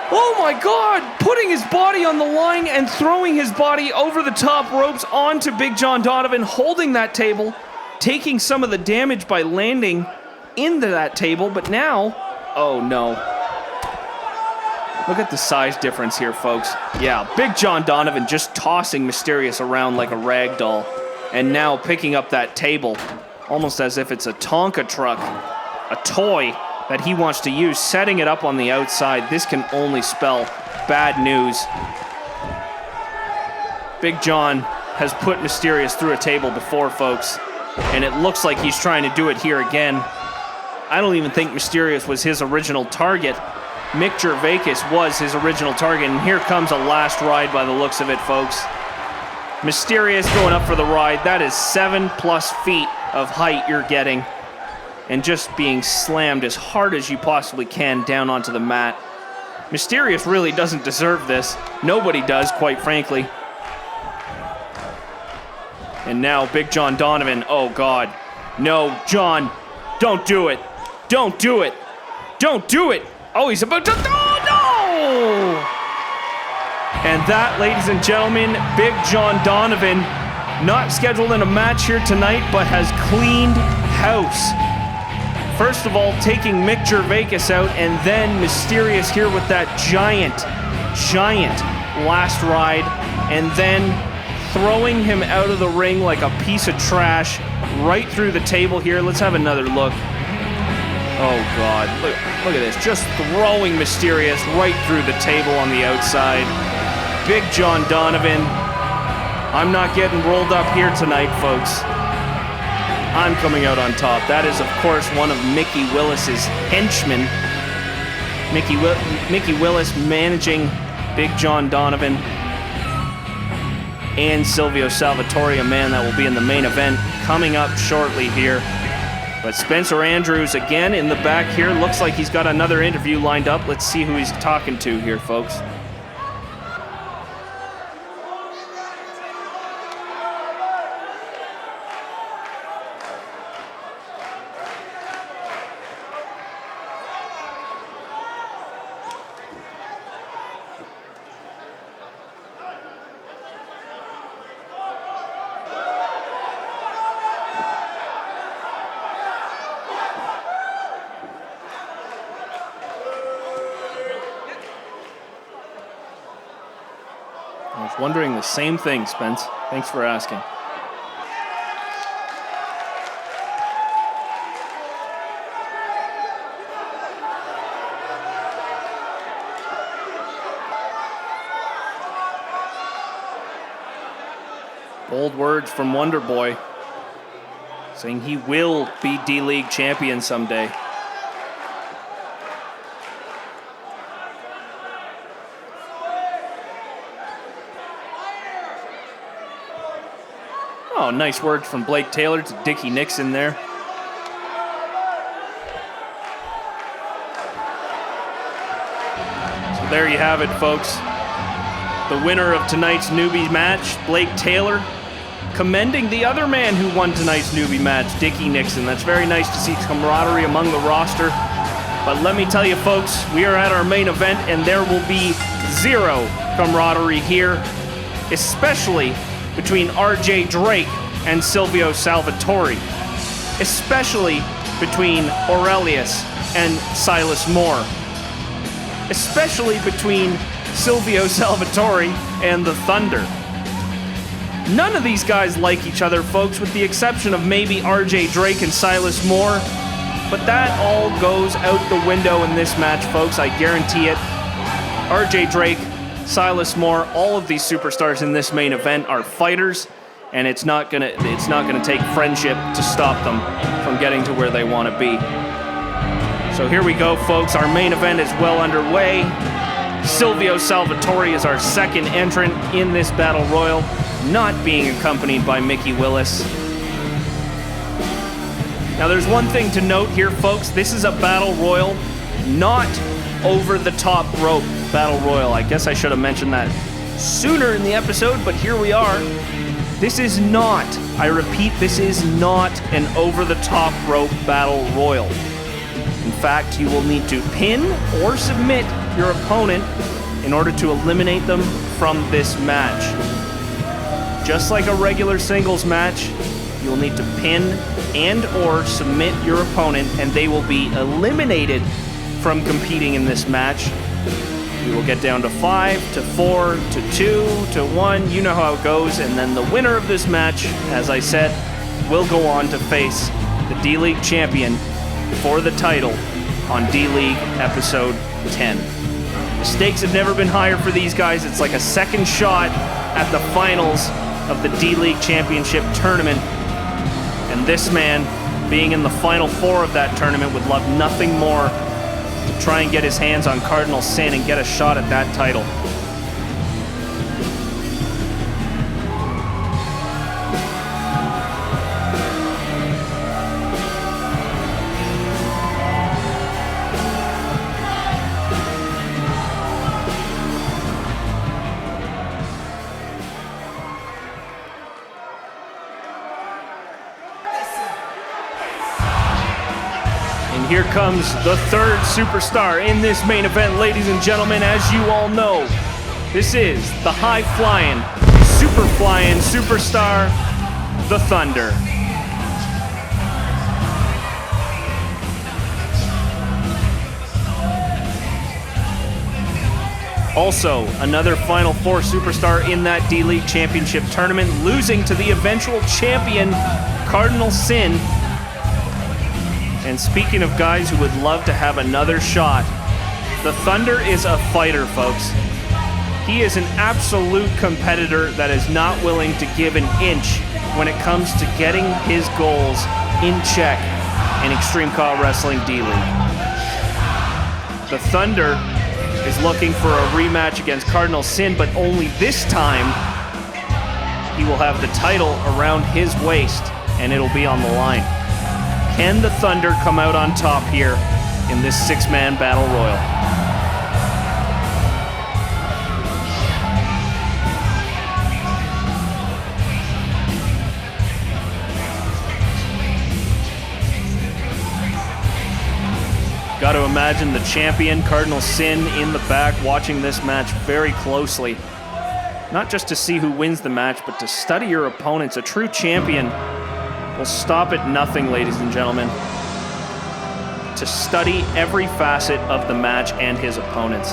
Oh my God, putting his body on the line and throwing his body over the top ropes onto Big John Donovan, holding that table, taking some of the damage by landing into that table, but now, oh no. Look at the size difference here, folks. Yeah, Big John Donovan just tossing Mysterious around like a rag doll, and now picking up that table, almost as if it's a Tonka truck, a toy that he wants to use, setting it up on the outside. This can only spell bad news. Big John has put Mysterious through a table before, folks, and it looks like he's trying to do it here again. I don't even think Mysterious was his original target. Mick Gervais was his original target, and here comes a last ride by the looks of it, folks. Mysterious going up for the ride. That is 7+ feet of height you're getting, and just being slammed as hard as you possibly can down onto the mat. Mysterious really doesn't deserve this. Nobody does, quite frankly. And now Big John Donovan. Oh, God. No, John. Don't do it. Don't do it. Don't do it. Oh, he's about to... Oh, no! And that, ladies and gentlemen, Big John Donovan, not scheduled in a match here tonight, but has cleaned house. First of all, taking Mick Gervais out, and then Mysterious here with that giant last ride, and then throwing him out of the ring like a piece of trash right through the table here. Let's have another look. Oh, God. Look at this. Just throwing Mysterious right through the table on the outside. Big John Donovan. I'm not getting rolled up here tonight, folks. I'm coming out on top. That is, of course, one of Mickey Willis's henchmen. Mickey Willis managing Big John Donovan and Silvio Salvatore, a man that will be in the main event coming up shortly here. But Spencer Andrews again in the back here. Looks like he's got another interview lined up. Let's see who he's talking to here, folks. I was wondering the same thing, Spence. Thanks for asking. Bold words from Wonder Boy, saying he will be D-League champion someday. Oh, nice words from Blake Taylor to Dickie Nixon there. So there you have it, folks. The winner of tonight's newbie match, Blake Taylor, commending the other man who won tonight's newbie match, Dickie Nixon. That's very nice to see camaraderie among the roster. But let me tell you, folks, we are at our main event, and there will be zero camaraderie here, especially between RJ Drake and Silvio Salvatore, especially between Aurelius and Silas Moore, especially between Silvio Salvatore and the Thunder. None of these guys like each other, folks, with the exception of maybe RJ Drake and Silas Moore, but that all goes out the window in this match, folks, I guarantee it. RJ Drake, Silas Moore, all of these superstars in this main event are fighters, and it's not gonna take friendship to stop them from getting to where they want to be. So here we go, folks. Our main event is well underway. Silvio Salvatore is our second entrant in this battle royal, not being accompanied by Mickey Willis. Now there's one thing to note here, folks. This is a battle royal, not over the top rope battle royal. I guess I should have mentioned that sooner in the episode, but here we are. This is not, I repeat, this is not an over the top rope battle royal. In fact, you will need to pin or submit your opponent in order to eliminate them from this match. Just like a regular singles match, you will need to pin and or submit your opponent, and they will be eliminated from competing in this match. We will get down to 5, to 4, to 2, to 1. You know how it goes. And then the winner of this match, as I said, will go on to face the D-League champion for the title on D-League Episode 10. The stakes have never been higher for these guys. It's like a second shot at the finals of the D-League Championship tournament. And this man, being in the Final Four of that tournament, would love nothing more to try and get his hands on Cardinal Sin and get a shot at that title. Here comes the third superstar in this main event, ladies and gentlemen. As you all know, this is the high-flying, super-flying superstar, the Thunder. Also, another Final Four superstar in that D-League Championship tournament, losing to the eventual champion, Cardinal Sin. And speaking of guys who would love to have another shot, the Thunder is a fighter, folks. He is an absolute competitor that is not willing to give an inch when it comes to getting his goals in check in Extreme CAW Wrestling D-League. The Thunder is looking for a rematch against Cardinal Sin, but only this time he will have the title around his waist and it'll be on the line. Can the Thunder come out on top here in this six-man battle royal? Got to imagine the champion, Cardinal Sin, in the back watching this match very closely. Not just to see who wins the match, but to study your opponents. A true champion will stop at nothing, ladies and gentlemen, to study every facet of the match and his opponents.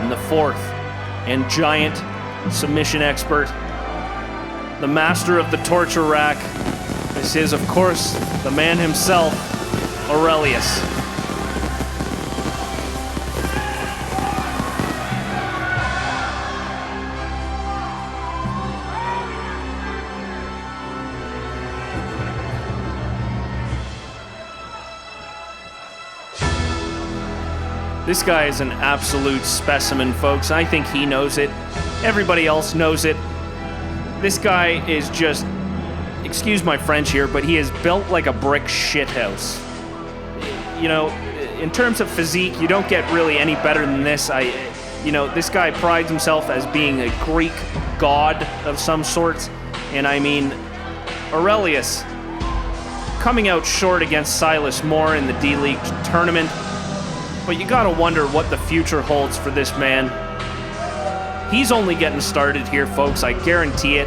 And the fourth and giant submission expert, the master of the torture rack, this is, of course, the man himself, Aurelius. This guy is an absolute specimen, folks. I think he knows it. Everybody else knows it. This guy is just, excuse my French here, but he is built like a brick shithouse. You know, in terms of physique, you don't get really any better than this. This guy prides himself as being a Greek god of some sorts. And I mean, Aurelius coming out short against Silas Moore in the D-League tournament. But you gotta wonder what the future holds for this man. He's only getting started here, folks, I guarantee it.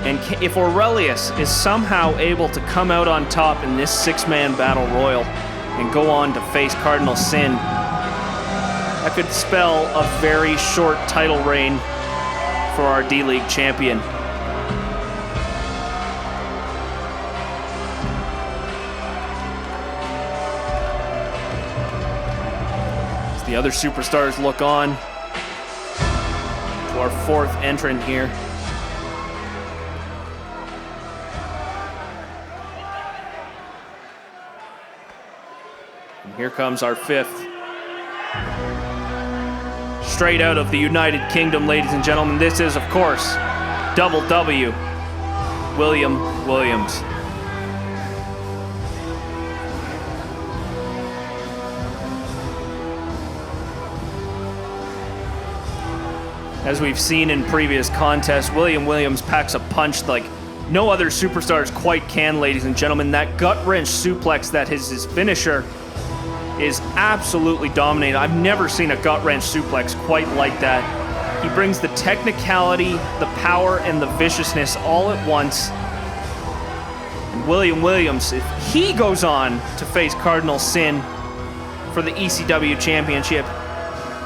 And if Aurelius is somehow able to come out on top in this six-man battle royal and go on to face Cardinal Sin, that could spell a very short title reign for our D-League champion. The other superstars look on to our fourth entrant here. And here comes our fifth. Straight out of the United Kingdom, ladies and gentlemen, this is, of course, Double W, William Williams. As we've seen in previous contests, William Williams packs a punch like no other superstars quite can, ladies and gentlemen. That gut-wrench suplex that is his finisher is absolutely dominating. I've never seen a gut-wrench suplex quite like that. He brings the technicality, the power, and the viciousness all at once. And William Williams, if he goes on to face Cardinal Sin for the ECW Championship,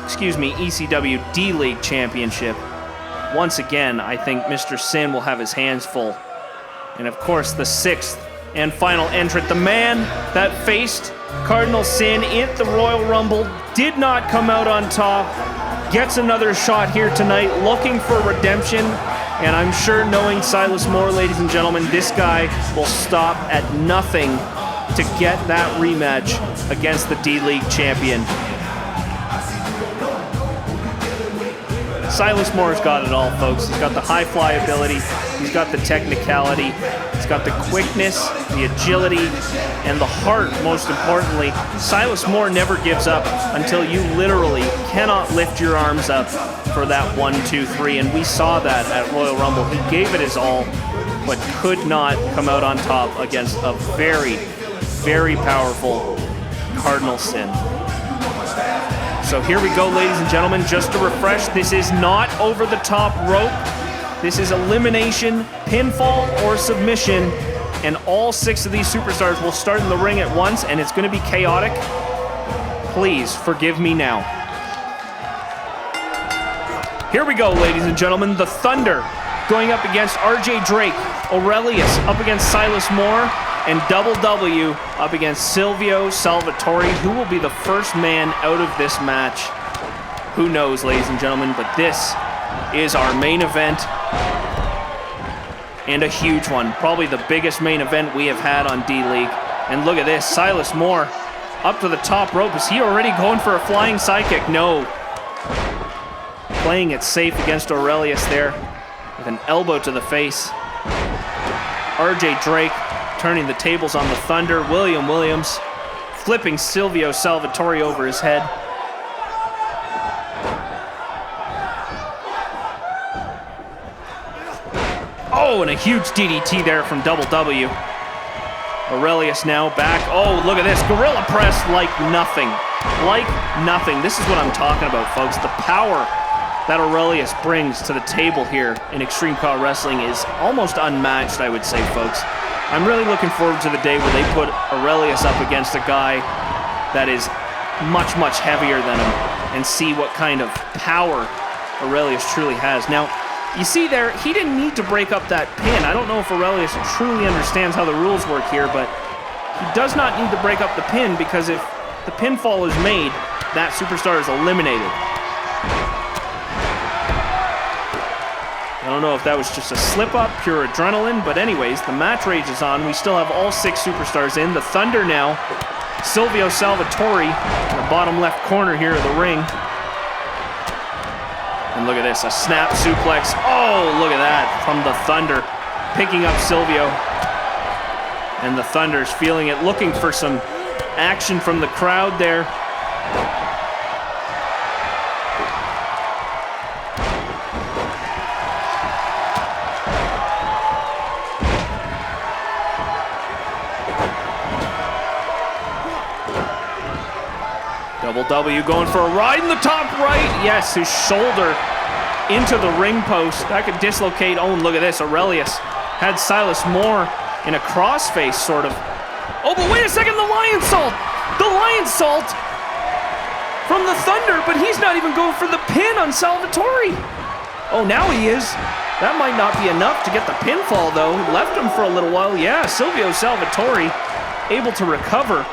ECW D-League Championship. Once again, I think Mr. Sin will have his hands full. And of course, the sixth and final entrant, the man that faced Cardinal Sin at the Royal Rumble, did not come out on top, gets another shot here tonight, looking for redemption And I'm sure, knowing Silas Moore, ladies and gentlemen, this guy will stop at nothing to get that rematch against the D-League champion. Silas Moore's got it all, folks. He's got the high fly ability, he's got the technicality, he's got the quickness, the agility, and the heart, most importantly. Silas Moore never gives up until you literally cannot lift your arms up for that 1, 2, 3, and we saw that at Royal Rumble. He gave it his all, but could not come out on top against a very, very powerful Cardinal Sin. So here we go, ladies and gentlemen. Just to refresh, this is not over the top rope. This is elimination, pinfall, or submission. And all 6 of these superstars will start in the ring at once, and it's going to be chaotic. Please forgive me now. Here we go, ladies and gentlemen. The Thunder going up against RJ Drake. Aurelius up against Silas Moore. And Double W up against Silvio Salvatore. Who will be the first man out of this match? Who knows, ladies and gentlemen, but this is our main event. And a huge one. Probably the biggest main event we have had on D-League. And look at this, Silas Moore up to the top rope. Is he already going for a flying sidekick? No. Playing it safe against Aurelius there with an elbow to the face. RJ Drake turning the tables on the Thunder. William Williams flipping Silvio Salvatore over his head. Oh, and a huge DDT there from Double W. Aurelius now back. Oh, look at this. Gorilla press like nothing. Like nothing. This is what I'm talking about, folks. The power that Aurelius brings to the table here in Extreme CAW Wrestling is almost unmatched, I would say, folks. I'm really looking forward to the day where they put Aurelius up against a guy that is much, much heavier than him and see what kind of power Aurelius truly has. Now, you see there, he didn't need to break up that pin. I don't know if Aurelius truly understands how the rules work here, but he does not need to break up the pin, because if the pinfall is made, that superstar is eliminated. I don't know if that was just a slip-up, pure adrenaline, but anyways, the match rages on. We still have all 6 superstars in. The Thunder now. Silvio Salvatore in the bottom left corner here of the ring. And look at this, a snap suplex. Oh, look at that from the Thunder. Picking up Silvio. And the Thunder's feeling it, looking for some action from the crowd there. Double W going for a ride in the top right. Yes, his shoulder into the ring post. That could dislocate. Oh, and look at this. Aurelius had Silas Moore in a crossface, sort of. Oh, but wait a second. The Lion Salt. The Lion Salt from the Thunder, but he's not even going for the pin on Salvatore. Oh, now he is. That might not be enough to get the pinfall, though. Left him for a little while. Yeah, Silvio Salvatore able to recover.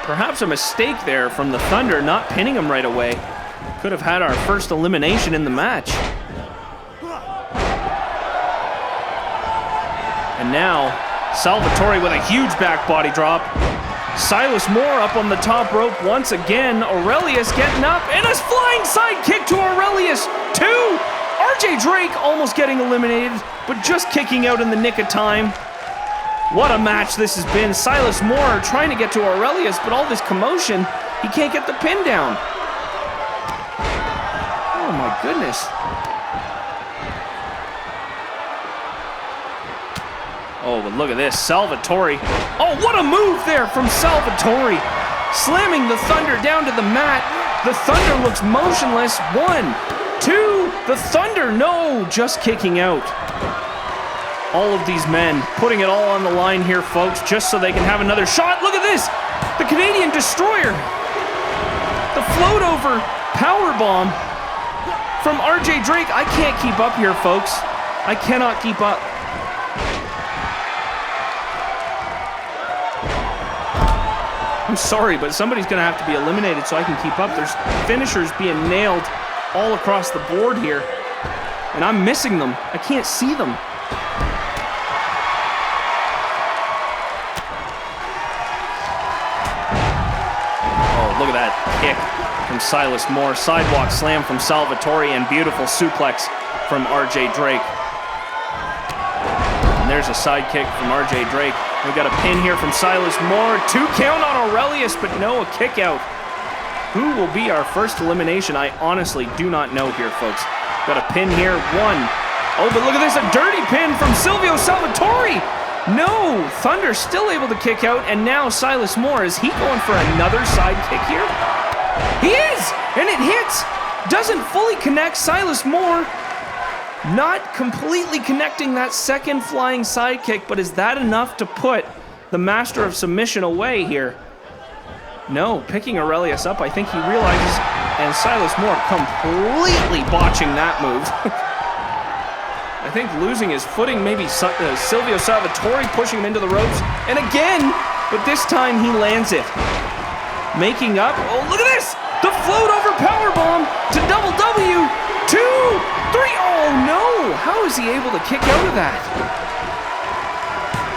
Perhaps a mistake there from the Thunder, not pinning him right away. Could have had our first elimination in the match. And now, Salvatore with a huge back body drop. Silas Moore up on the top rope once again. Aurelius getting up, and a flying side kick to Aurelius. 2! RJ Drake almost getting eliminated, but just kicking out in the nick of time. What a match this has been. Silas Moore trying to get to Aurelius, but all this commotion, he can't get the pin down. Oh my goodness. Oh, but look at this, Salvatore. Oh, what a move there from Salvatore. Slamming the Thunder down to the mat. The Thunder looks motionless. 1, 2, the Thunder, no, just kicking out. All of these men putting it all on the line here, folks, just so they can have another shot. Look at this, the Canadian Destroyer. The float over powerbomb from RJ Drake. I can't keep up here, folks. I cannot keep up. I'm sorry, but somebody's gonna have to be eliminated so I can keep up. There's finishers being nailed all across the board here. and I'm missing them. I can't see them. Oh, look at that kick from Silas Moore. Sidewalk slam from Salvatore and beautiful suplex from RJ Drake. And there's a side kick from RJ Drake. We've got a pin here from Silas Moore. 2 count on Aurelius, but no, a kick out. Who will be our first elimination? I honestly do not know here, folks. Got a pin here, 1. Oh, but look at this, a dirty pin from Silvio Salvatore. No, Thunder still able to kick out, and now Silas Moore, is he going for another side kick here? He is, and it hits. Doesn't fully connect. Silas Moore not completely connecting that second flying side kick, but is that enough to put the Master of Submission away here? No, picking Aurelius up, I think he realizes, and Silas Moore completely botching that move. I think losing his footing, maybe Silvio Salvatore pushing him into the ropes, and again, but this time he lands it. Making up, oh look at this! The float over powerbomb to double W, 2, 3, oh no! How is he able to kick out of that?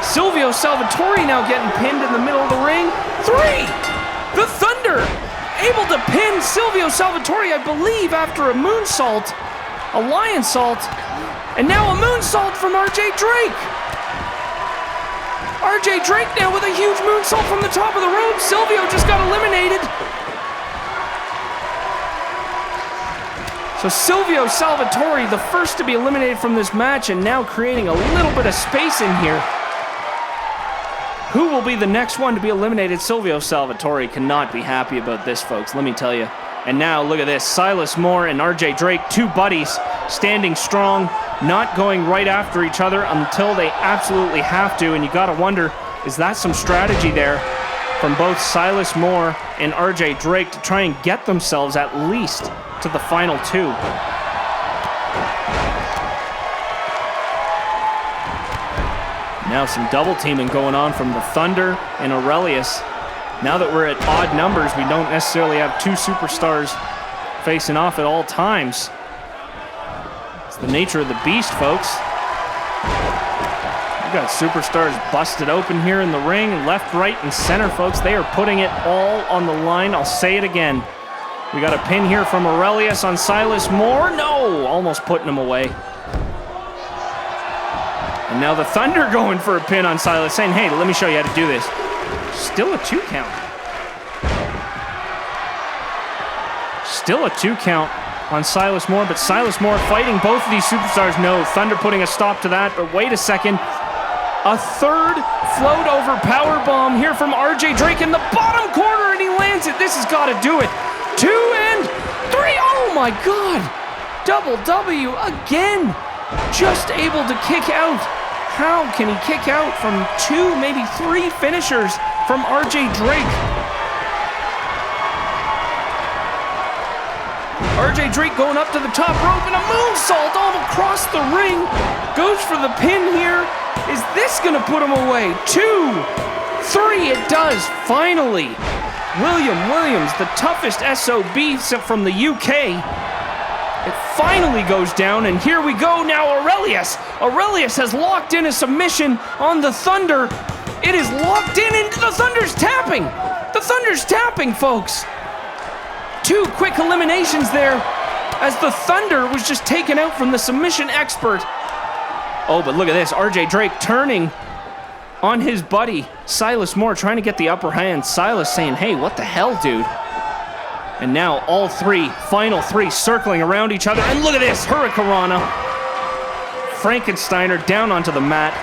Silvio Salvatore now getting pinned in the middle of the ring, 3! The Thunder able to pin Silvio Salvatore, I believe, after a moonsault, a lion salt, and now a moonsault from RJ Drake. RJ Drake now with a huge moonsault from the top of the rope. Silvio just got eliminated. So Silvio Salvatore, the first to be eliminated from this match, and now creating a little bit of space in here. Who will be the next one to be eliminated? Silvio Salvatore cannot be happy about this, folks, let me tell you. And now, look at this, Silas Moore and RJ Drake, 2 buddies, standing strong, not going right after each other until they absolutely have to, and you gotta wonder, is that some strategy there from both Silas Moore and RJ Drake to try and get themselves at least to the final 2? Now some double teaming going on from the Thunder and Aurelius. Now that we're at odd numbers, we don't necessarily have 2 superstars facing off at all times. It's the nature of the beast, folks. We've got superstars busted open here in the ring, left, right, and center, folks. They are putting it all on the line. I'll say it again. We got a pin here from Aurelius on Silas Moore. No, almost putting him away. And now the Thunder going for a pin on Silas, saying, hey, let me show you how to do this. Still a 2 count. Still a 2 count on Silas Moore, but Silas Moore fighting both of these superstars. No, Thunder putting a stop to that, but wait a second. A 3rd float over powerbomb here from RJ Drake in the bottom corner, and he lands it. This has got to do it. 2 and 3. Oh my God. Double W again. Just able to kick out. How can he kick out from 2, maybe 3 finishers from RJ Drake? RJ Drake going up to the top rope and a moonsault all across the ring. Goes for the pin here. Is this gonna put him away? 2, 3, it does, finally. William Williams, the toughest SOB from the UK. It finally goes down, and here we go now, Aurelius. Aurelius has locked in a submission on the Thunder. It is locked in, and the Thunder's tapping. The Thunder's tapping, folks. 2 quick eliminations there as the Thunder was just taken out from the submission expert. Oh, but look at this, RJ Drake turning on his buddy, Silas Moore, trying to get the upper hand. Silas saying, hey, what the hell, dude? And now all 3, final 3, circling around each other. And look at this, Hurricanrana. Frankensteiner down onto the mat.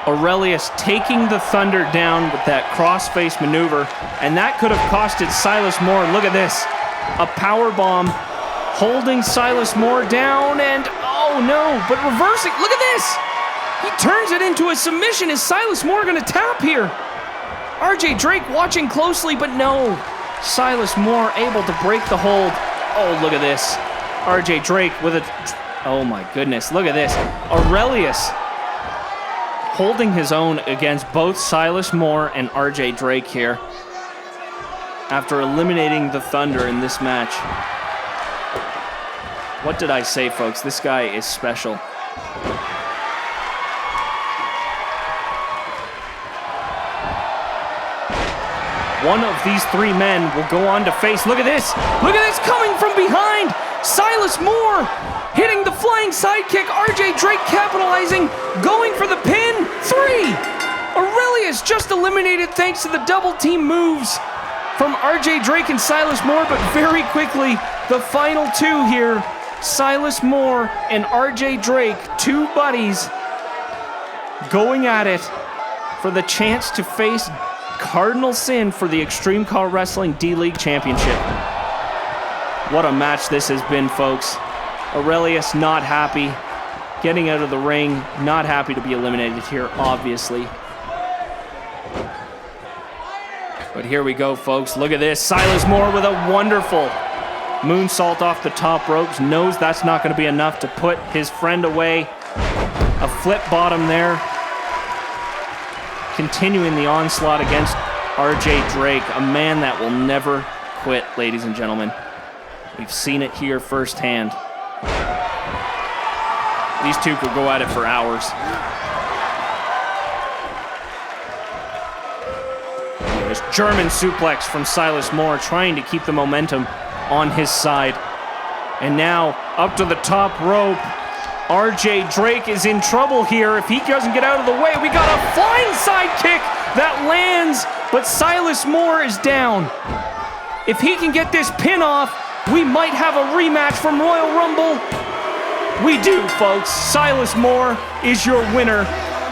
Aurelius taking the Thunder down with that crossface maneuver. And that could have costed Silas Moore. Look at this. A power bomb holding Silas Moore down. And oh no, but reversing. Look at this. He turns it into a submission. Is Silas Moore going to tap here? RJ Drake watching closely, but no. Silas Moore able to break the hold. Oh, look at this. RJ Drake with a... Oh my goodness, look at this. Aurelius holding his own against both Silas Moore and RJ Drake here after eliminating the Thunder in this match. What did I say, folks? This guy is special. One of these three men will go on to face, look at this coming from behind. Silas Moore hitting the flying sidekick. RJ Drake capitalizing, going for the pin. 3. Aurelius just eliminated thanks to the double team moves from RJ Drake and Silas Moore, but very quickly, the final two here, Silas Moore and RJ Drake, two buddies, going at it for the chance to face Cardinal Sin for the Extreme CAW Wrestling D-League Championship. What a match this has been, folks. Aurelius not happy, getting out of the ring, not happy to be eliminated here, obviously. But here we go, folks. Look at this. Silas Moore with a wonderful moonsault off the top ropes. Knows that's not going to be enough to put his friend away. A flip bottom there. Continuing the onslaught against RJ Drake, a man that will never quit, ladies and gentlemen. We've seen it here firsthand. These two could go at it for hours. There's German suplex from Silas Moore, trying to keep the momentum on his side. And now, up to the top rope. RJ Drake is in trouble here. If he doesn't get out of the way, we got a flying sidekick that lands, but Silas Moore is down. If he can get this pin off, we might have a rematch from Royal Rumble. We do, folks. Silas Moore is your winner,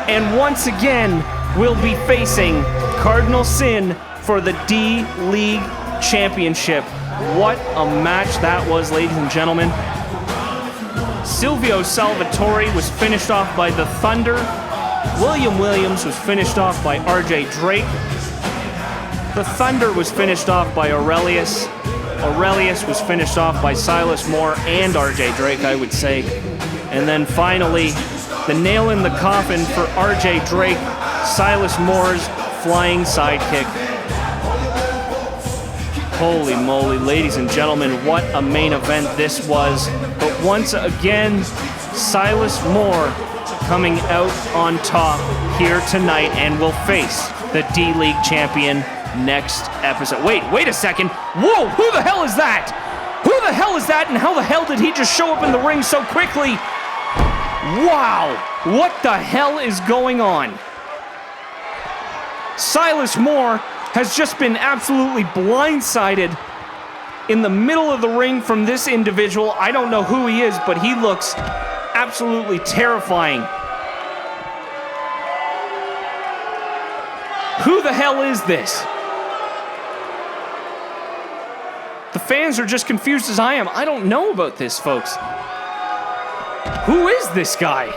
and once again, we'll be facing Cardinal Sin for the D-League Championship. What a match that was, ladies and gentlemen. Silvio Salvatore was finished off by the Thunder. William Williams was finished off by RJ Drake. The Thunder was finished off by Aurelius. Aurelius was finished off by Silas Moore and RJ Drake, I would say. And then finally, the nail in the coffin for RJ Drake, Silas Moore's flying sidekick. Holy moly, ladies and gentlemen, what a main event this was. But once again, Silas Moore coming out on top here tonight and will face the D-League champion next episode. Wait a second. Whoa, who the hell is that? Who the hell is that, and how the hell did he just show up in the ring so quickly? Wow, what the hell is going on? Silas Moore has just been absolutely blindsided in the middle of the ring from this individual. I don't know who he is, but he looks absolutely terrifying. Who the hell is this? The fans are just confused as I am. I don't know about this, folks. Who is this guy?